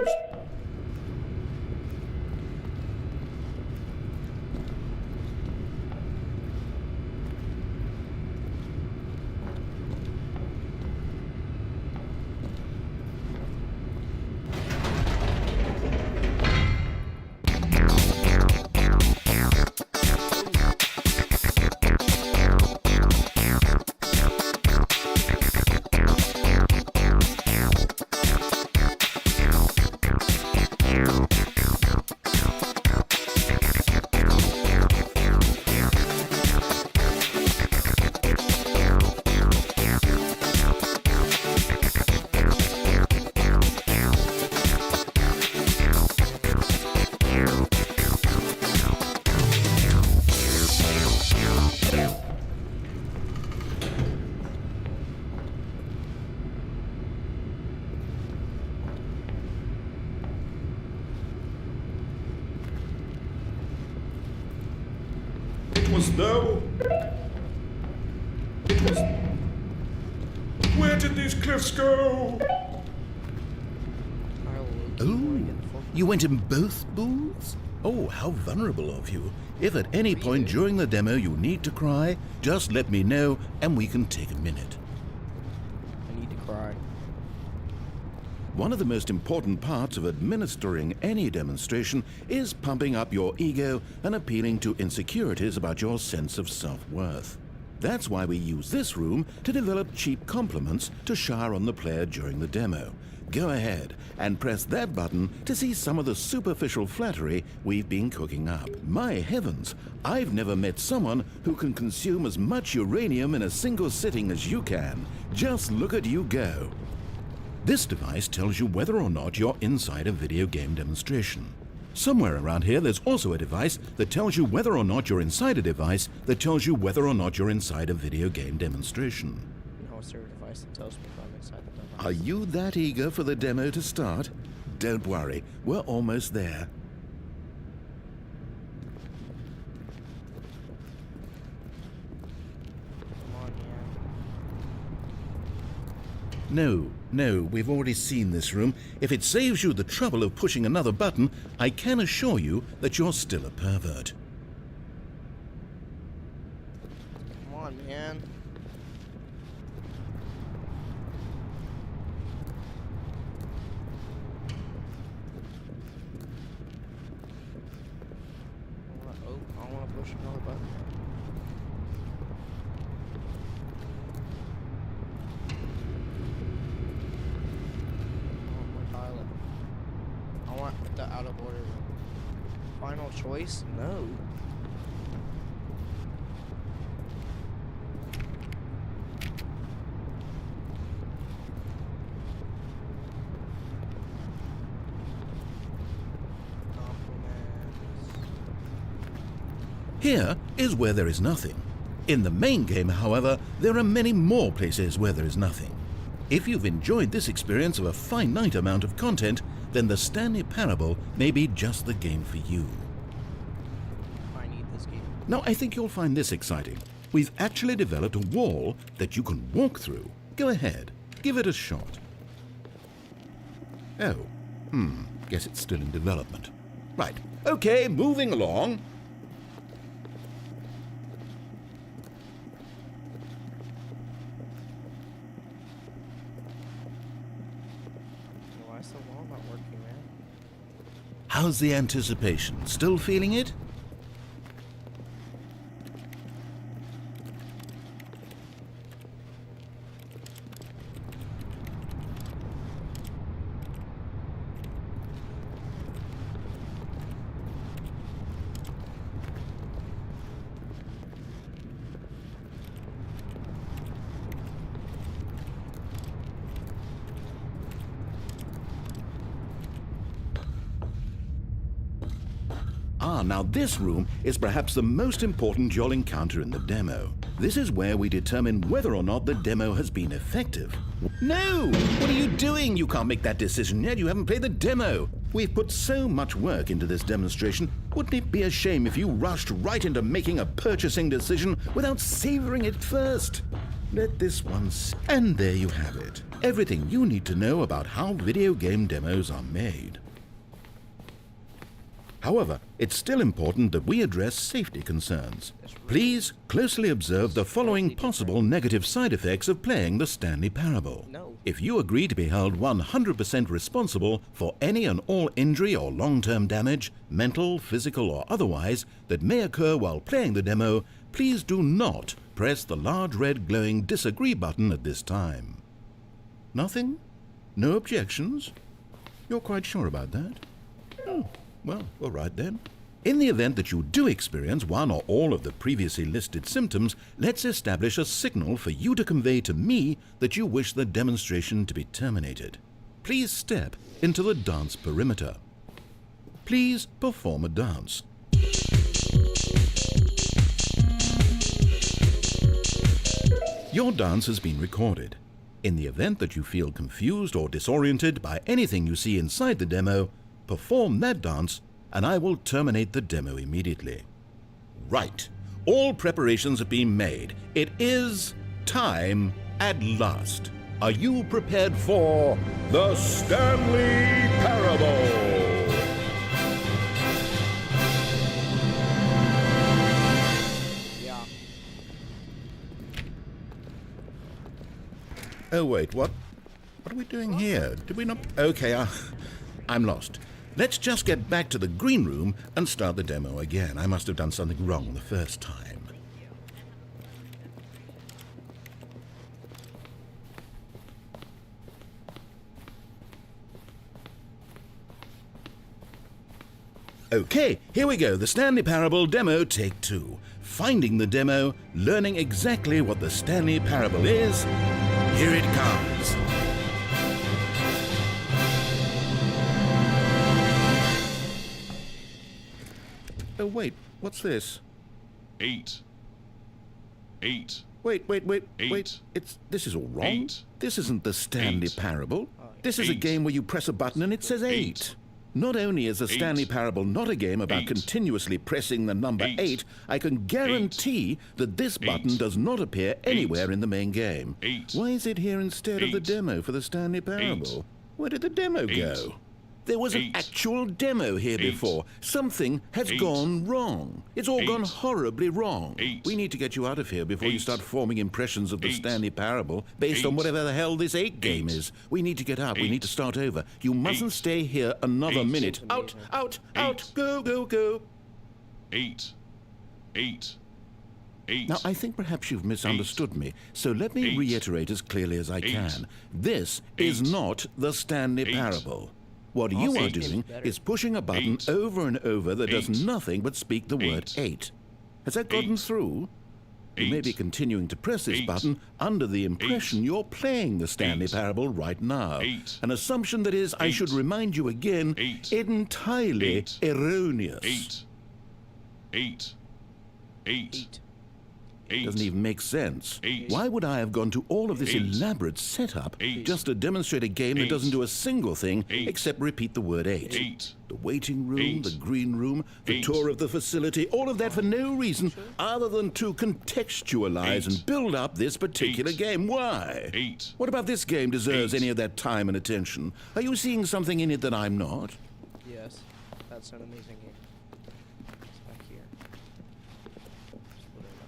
Where did these cliffs go? Oh, you went in both booths? Oh, how vulnerable of you. If at any point during the demo you need to cry, just let me know and we can take a minute. I need to cry. One of the most important parts of administering any demonstration is pumping up your ego and appealing to insecurities about your sense of self-worth. That's why we use this room to develop cheap compliments to shower on the player during the demo. Go ahead and press that button to see some of the superficial flattery we've been cooking up. My heavens, I've never met someone who can consume as much uranium in a single sitting as you can. Just look at you go. This device tells you whether or not you're inside a video game demonstration. Somewhere around here there's also a device that tells you whether or not you're inside a device that tells you whether or not you're inside a video game demonstration. No, is there a device that tells me if I'm inside the device? Are you that eager for the demo to start? Don't worry, we're almost there. Come on, No, we've already seen this room. If it saves you the trouble of pushing another button, I can assure you that you're still a pervert. Come on, man. I don't want to push another button. the out of order one. Final choice? No. Here is where there is nothing. In the main game, however, there are many more places where there is nothing. If you've enjoyed this experience of a finite amount of content, then the Stanley Parable may be just the game for you. I need this game. Now, I think you'll find this exciting. We've actually developed a wall that you can walk through. Go ahead, give it a shot. Oh, guess it's still in development. Right, okay, moving along. Why is the wall not working, man? How's the anticipation? Still feeling it? Now this room is perhaps the most important you'll encounter in the demo. This is where we determine whether or not the demo has been effective. No! What are you doing? You can't make that decision yet. You haven't played the demo. We've put so much work into this demonstration. Wouldn't it be a shame if you rushed right into making a purchasing decision without savoring it first? Let this one and there you have it. Everything you need to know about how video game demos are made. However, it's still important that we address safety concerns. Please closely observe the following possible negative side effects of playing the Stanley Parable. No. If you agree to be held 100% responsible for any and all injury or long-term damage, mental, physical or otherwise, that may occur while playing the demo, please do not press the large red glowing disagree button at this time. Nothing? No objections? You're quite sure about that? Oh. Well, all right then. In the event that you do experience one or all of the previously listed symptoms, let's establish a signal for you to convey to me that you wish the demonstration to be terminated. Please step into the dance perimeter. Please perform a dance. Your dance has been recorded. In the event that you feel confused or disoriented by anything you see inside the demo, perform that dance, and I will terminate the demo immediately. Right. All preparations have been made. It is time at last. Are you prepared for the Stanley Parable? Yeah. Oh, wait, what? What are we doing here? Did we not? Okay, I'm lost. Let's just get back to the green room and start the demo again. I must have done something wrong the first time. Okay, here we go. The Stanley Parable demo, take 2. Finding the demo, learning exactly what the Stanley Parable is. Here it comes. Oh, wait, what's this? 8. Wait. This is all wrong. 8. This isn't the Stanley 8. Parable. This is a 8. game where you press a button and it says 8. 8. Not only is the Stanley 8. Parable not a game about 8. continuously pressing the number 8. 8, I can guarantee that this button 8. does not appear anywhere in the main game. 8. Why is it here instead of the 8. demo for the Stanley Parable? Where did the demo 8. go? There was an 8. actual demo here 8. before. Something has 8. gone wrong. It's all 8. gone horribly wrong. 8. We need to get you out of here before you 8. start forming impressions of the 8. Stanley Parable based on 8. whatever the hell this 8 game 8. is. We need to get out. We 8. need to start over. You mustn't 8. stay here another 8. minute. Out, out, out. 8. Go, go, go. 8. Now, I think perhaps you've misunderstood me, so let me 8. reiterate as clearly as I 8. can. This is 8. not the Stanley 8. Parable. What you are Eight. doing Better. is pushing a button 8. over and over that does 8. nothing but speak the word 8. Has that gotten 8. through? You may 8. be continuing to press this 8. button under the impression 8. you're playing the Stanley 8. Parable right now. 8. An assumption that is, I 8. should remind you again, 8. entirely 8. erroneous. 8. 8. 8. 8. 8. Doesn't even make sense. 8. Why would I have gone to all of this 8. elaborate setup 8. just to demonstrate a game that 8. doesn't do a single thing 8. except repeat the word 8? 8. The waiting room, 8. the green room, the 8. tour of the facility, all of that for no reason other than to contextualize 8. and build up this particular 8. game. Why? 8. What about this game deserves 8. any of that time and attention? Are you seeing something in it that I'm not? Yes. That's an amazing game. It's back here. Just put it up.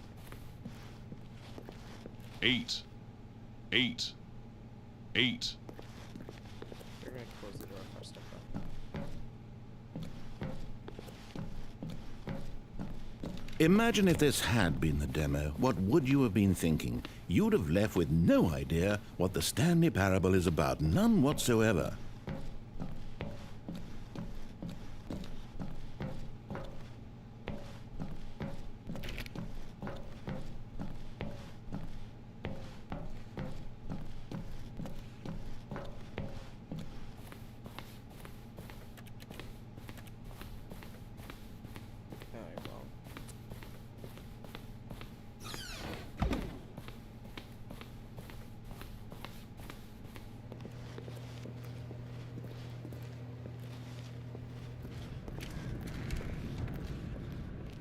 8. 8. 8. We're gonna close the door if our stuff up. Imagine if this had been the demo. What would you have been thinking? You'd have left with no idea what the Stanley Parable is about. None whatsoever. Alright, well.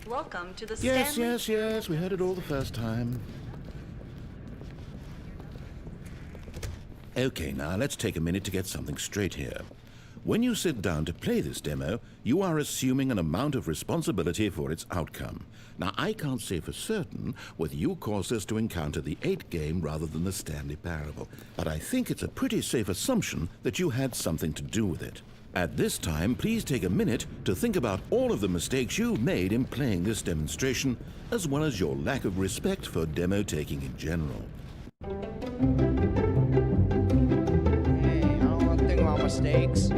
Welcome to the Yes, Stanley. yes, yes. We heard it all the first time. Okay, now let's take a minute to get something straight here. When you sit down to play this demo, you are assuming an amount of responsibility for its outcome. Now, I can't say for certain whether you caused us to encounter the 8 game rather than the Stanley Parable, but I think it's a pretty safe assumption that you had something to do with it. At this time, please take a minute to think about all of the mistakes you made in playing this demonstration, as well as your lack of respect for demo taking in general. Hey, I don't want to think about mistakes.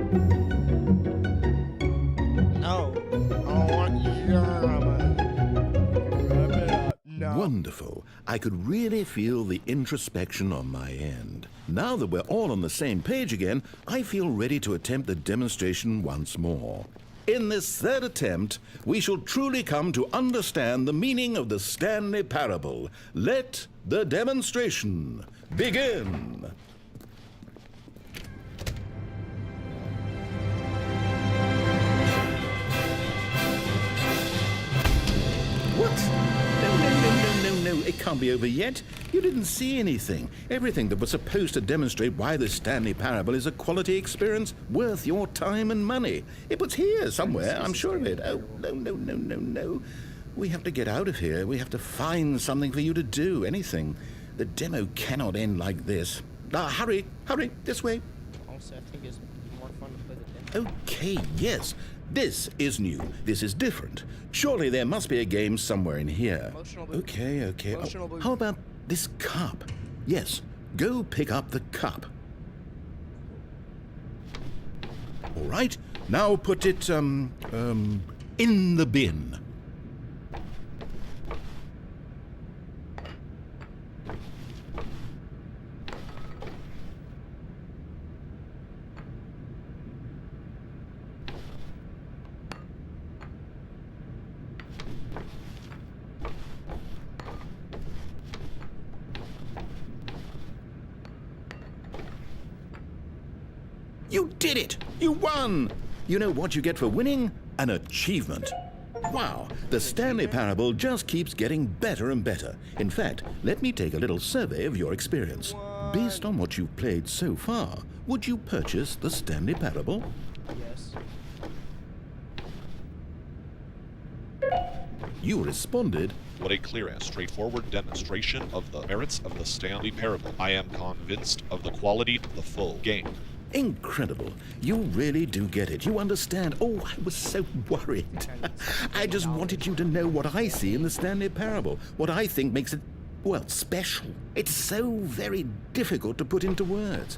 No. I don't want your mama. Wrap it up. No. Wonderful. I could really feel the introspection on my end. Now that we're all on the same page again, I feel ready to attempt the demonstration once more. In this third attempt, we shall truly come to understand the meaning of the Stanley Parable. Let the demonstration begin. What? No, it can't be over yet. You didn't see anything. Everything that was supposed to demonstrate why the Stanley Parable is a quality experience worth your time and money. It was here somewhere, I'm sure of it. Oh, no. We have to get out of here. We have to find something for you to do, anything. The demo cannot end like this. Hurry, this way. Also, I think it's more fun to play the demo. Okay, yes. This is new. This is different. Surely there must be a game somewhere in here. Emotional boost. Okay. Emotional boost. How about this cup? Yes, go pick up the cup. All right, now put it, in the bin. You did it! You won! You know what you get for winning? An achievement. Wow, the Stanley Parable just keeps getting better and better. In fact, let me take a little survey of your experience. Based on what you've played so far, would you purchase the Stanley Parable? Yes. You responded, What a clear and straightforward demonstration of the merits of the Stanley Parable. I am convinced of the quality of the full game. incredible. You really do get it. You understand. Oh, I was so worried. I just wanted you to know what I see in the Stanley Parable, what I think makes it, well, special. It's so very difficult to put into words.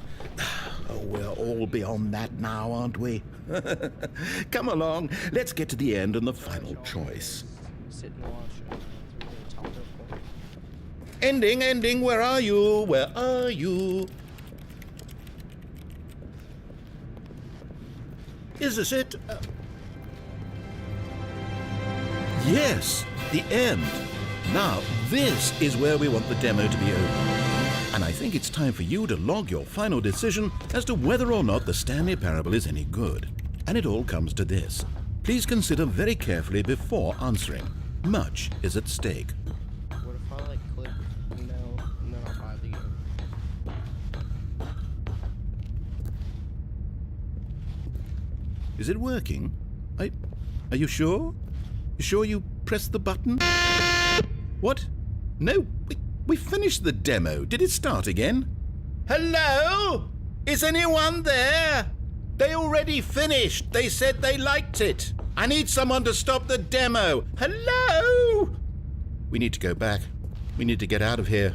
Oh, we're all beyond that now, aren't we? Come along, let's get to the end and the final choice. Sit and watch through the top left corner. Ending, where are you? Where are you? Is this it? Yes, the end. Now, this is where we want the demo to be over. And I think it's time for you to log your final decision as to whether or not the Stanley Parable is any good. And it all comes to this. Please consider very carefully before answering. Much is at stake. What if I like click no and then I'll buy the game? Is it working? Are you sure? You sure you pressed the button? What? No, we finished the demo. Did it start again? Hello? Is anyone there? They already finished. They said they liked it. I need someone to stop the demo. Hello? We need to go back. We need to get out of here.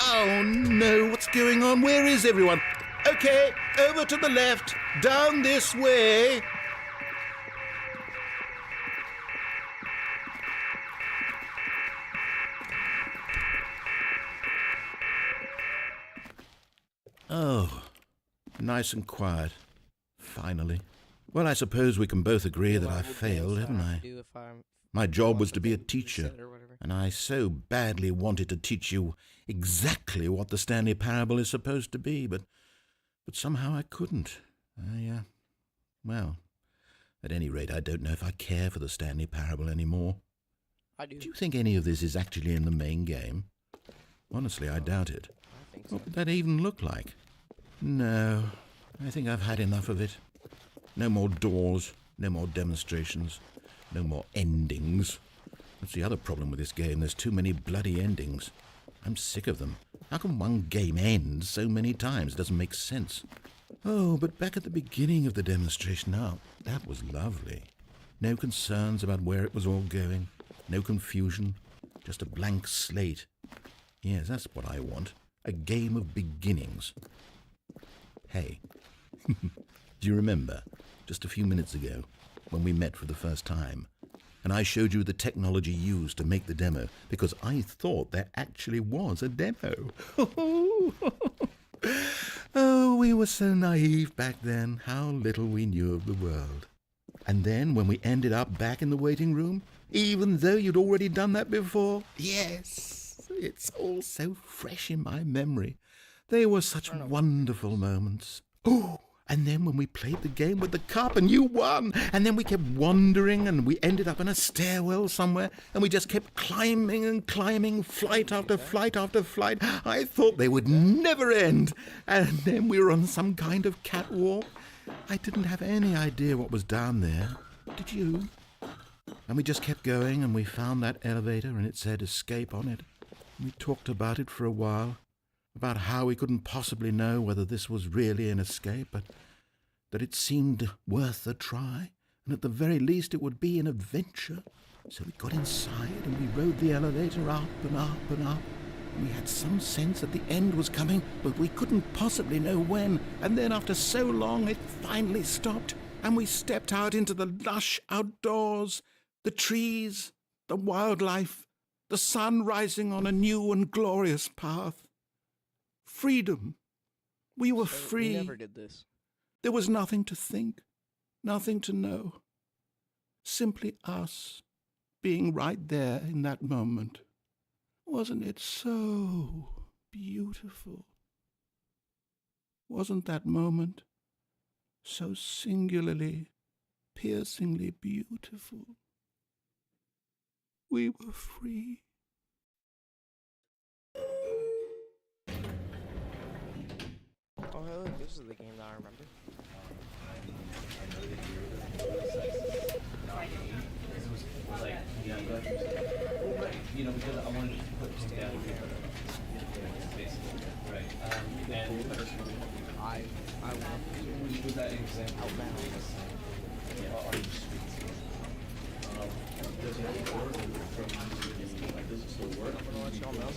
Oh no, what's going on? Where is everyone? Okay, over to the left, down this way. Oh, nice and quiet. Finally. Well, I suppose we can both agree that I failed, haven't I? My job was to be a teacher, and I so badly wanted to teach you exactly what the Stanley Parable is supposed to be, but somehow I couldn't. Well, at any rate, I don't know if I care for the Stanley Parable anymore. I do. Do you think any of this is actually in the main game? Honestly, I doubt it. I think so. What would that even look like? No, I think I've had enough of it. No more doors, no more demonstrations, no more endings. That's the other problem with this game. There's too many bloody endings. I'm sick of them. How can one game end so many times? It doesn't make sense. Oh, but back at the beginning of the demonstration, now, that was lovely. No concerns about where it was all going. No confusion. Just a blank slate. Yes, that's what I want. A game of beginnings. Hey, do you remember, just a few minutes ago, when we met for the first time, and I showed you the technology used to make the demo, because I thought there actually was a demo. Oh, we were so naive back then, how little we knew of the world. And then, when we ended up back in the waiting room, even though you'd already done that before, yes, it's all so fresh in my memory. They were such wonderful moments. Oh, and then when we played the game with the cup and you won, and then we kept wandering and we ended up in a stairwell somewhere and we just kept climbing and climbing, flight after flight after flight. I thought they would never end. And then we were on some kind of catwalk. I didn't have any idea what was down there. Did you? And we just kept going and we found that elevator and it said escape on it. We talked about it for a while. About how we couldn't possibly know whether this was really an escape, but that it seemed worth a try, and at the very least it would be an adventure. So we got inside and we rode the elevator up and up and up. And we had some sense that the end was coming, but we couldn't possibly know when. And then after so long it finally stopped, and we stepped out into the lush outdoors, the trees, the wildlife, the sun rising on a new and glorious path. Freedom. We were free. We never did this. There was nothing to think, nothing to know. Simply us being right there in that moment. Wasn't it so beautiful? Wasn't that moment so singularly, piercingly beautiful? We were free. Oh, hey, look, this is the game that I remember. You know, because I wanted to put this together basically, right? I want with that example. Outbound. Are you streets? Does it work? gonna let y'all know.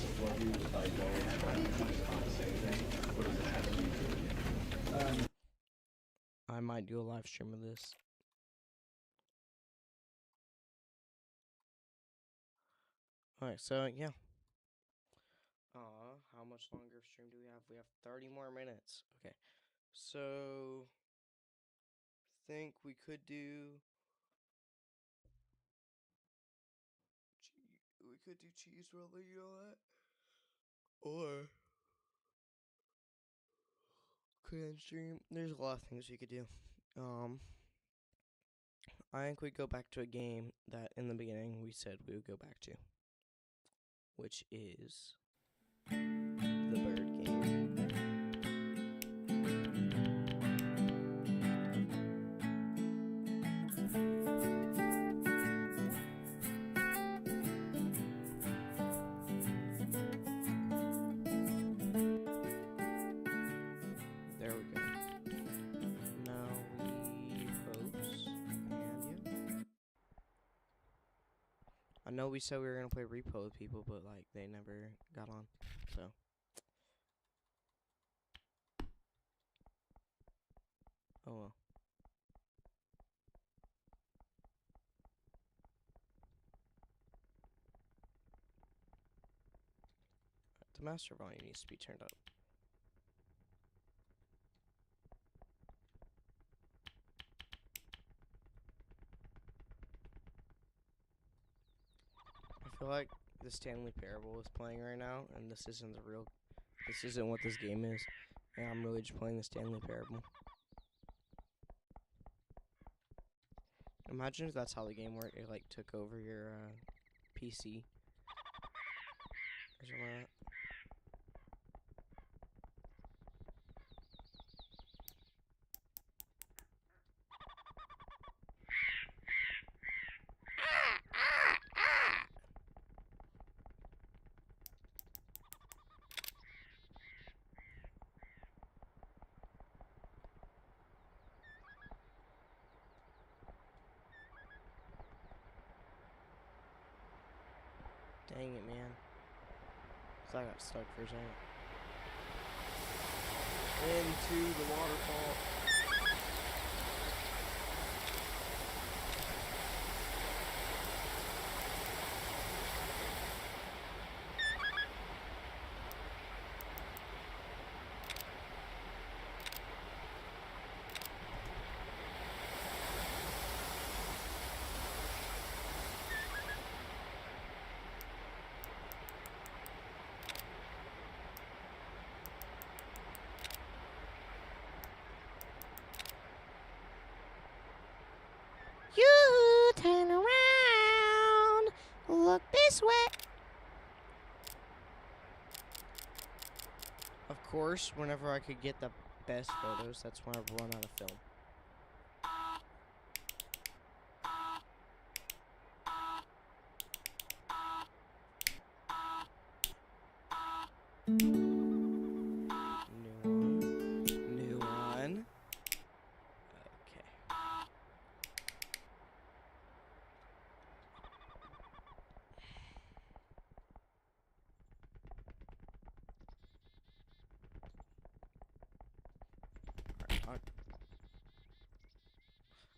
I might do a live stream of this. Alright, so yeah. How much longer of stream do we have? We have 30 more minutes. Okay. So think we could do cheese rolling, you know that? Or cran stream. There's a lot of things we could do. I think we'd go back to a game that in the beginning we said we would go back to, which is the bird game. There we go. Now we post, and yeah. I know we said we were gonna play repo with people, but like they never got on, so. Oh well. The master volume needs to be turned up. I feel like the Stanley Parable is playing right now, and this isn't what this game is, and I'm really just playing the Stanley Parable. Imagine if that's how the game worked. It like took over your PC or something like that. Dang it, man. So I got stuck for a second. Into the waterfall. You turn around, look this way. Of course, whenever I could get the best photos, that's when I run out of film. New one. Okay.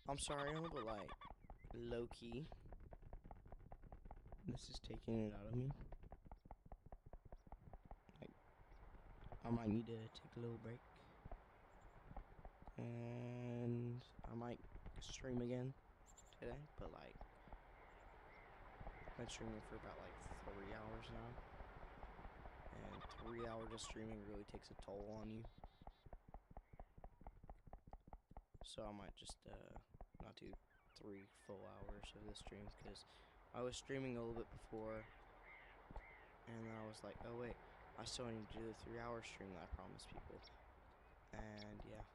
I'm sorry, but like, low key, this is taking it out of me. Like, I might need to take a little break, and I might stream again today. But like, I've been streaming for about like 3 hours now, and 3 hours of streaming really takes a toll on you. So I might just not do 3 full hours of this stream, because I was streaming a little bit before, and then I was like, oh wait, I still need to do the 3-hour stream that I promised people, and yeah.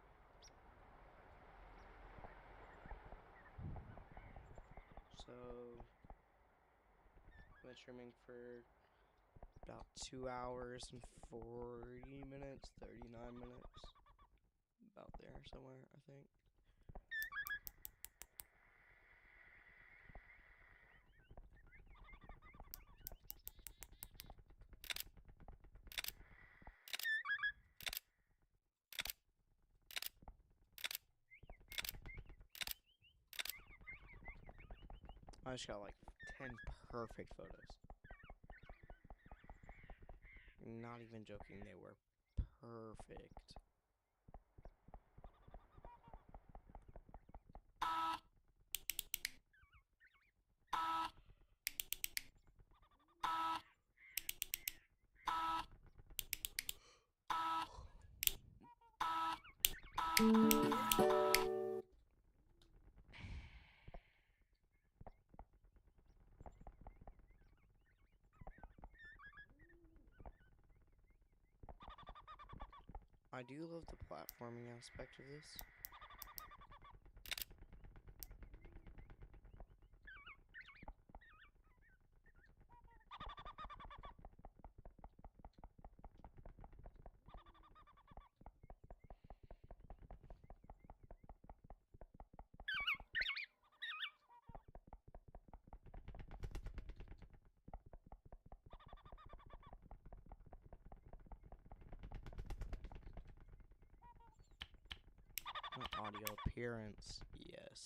So I've been streaming for about 2 hours and 40 minutes, 39 minutes, about there somewhere, I think. I just got like 10 perfect photos. Not even joking, they were perfect. I do love the platforming aspect of this. My audio appearance, yes.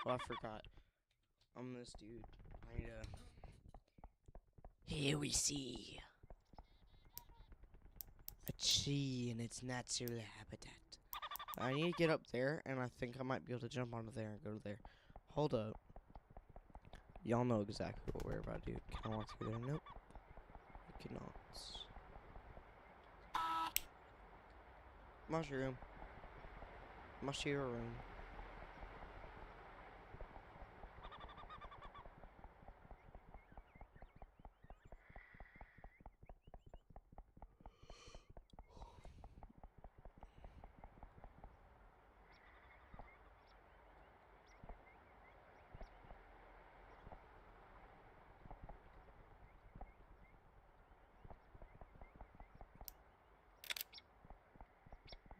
Oh, I forgot. I'm this dude. I need to... Here we see a tree in its natural habitat. I need to get up there, and I think I might be able to jump onto there and go to there. Hold up. Y'all know exactly what we're about to do. Can I walk through there? Nope. I cannot. Mushroom. Mushroom.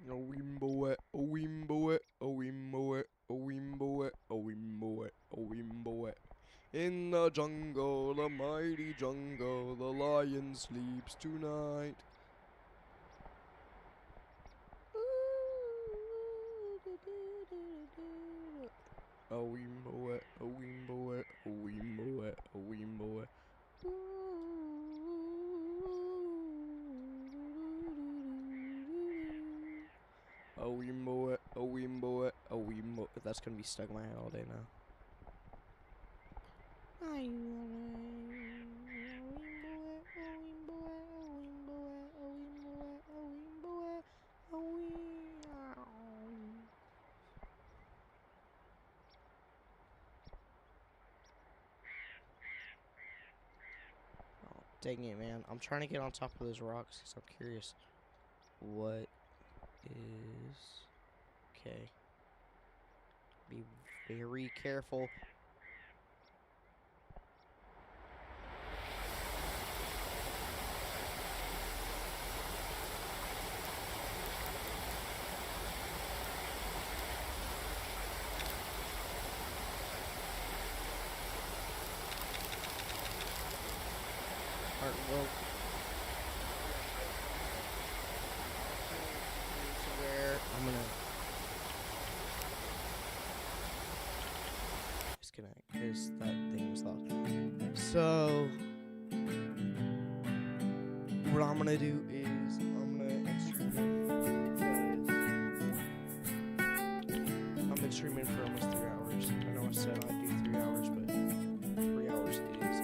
A wimbo it, a wimbo it, a wimbo it, a wimbo it, a wimbo it, a wimbo it. In the jungle, the mighty jungle, the lion sleeps tonight. A wimbo it, a wimbo it, a wimbo it, a wimbo it. A wimbo it, a wimbo it, a wimbo. That's gonna be stuck in my head all day now. Oh, dang it, man. I'm trying to get on top of those rocks because I'm curious. What is... Okay. Be very careful. Alright, well... Where I'm gonna... disconnect because that thing was loud. So what I'm gonna do is I'm gonna end streaming because I've been streaming for almost 3 hours. I know I said I'd do 3 hours, but 3 hours it is.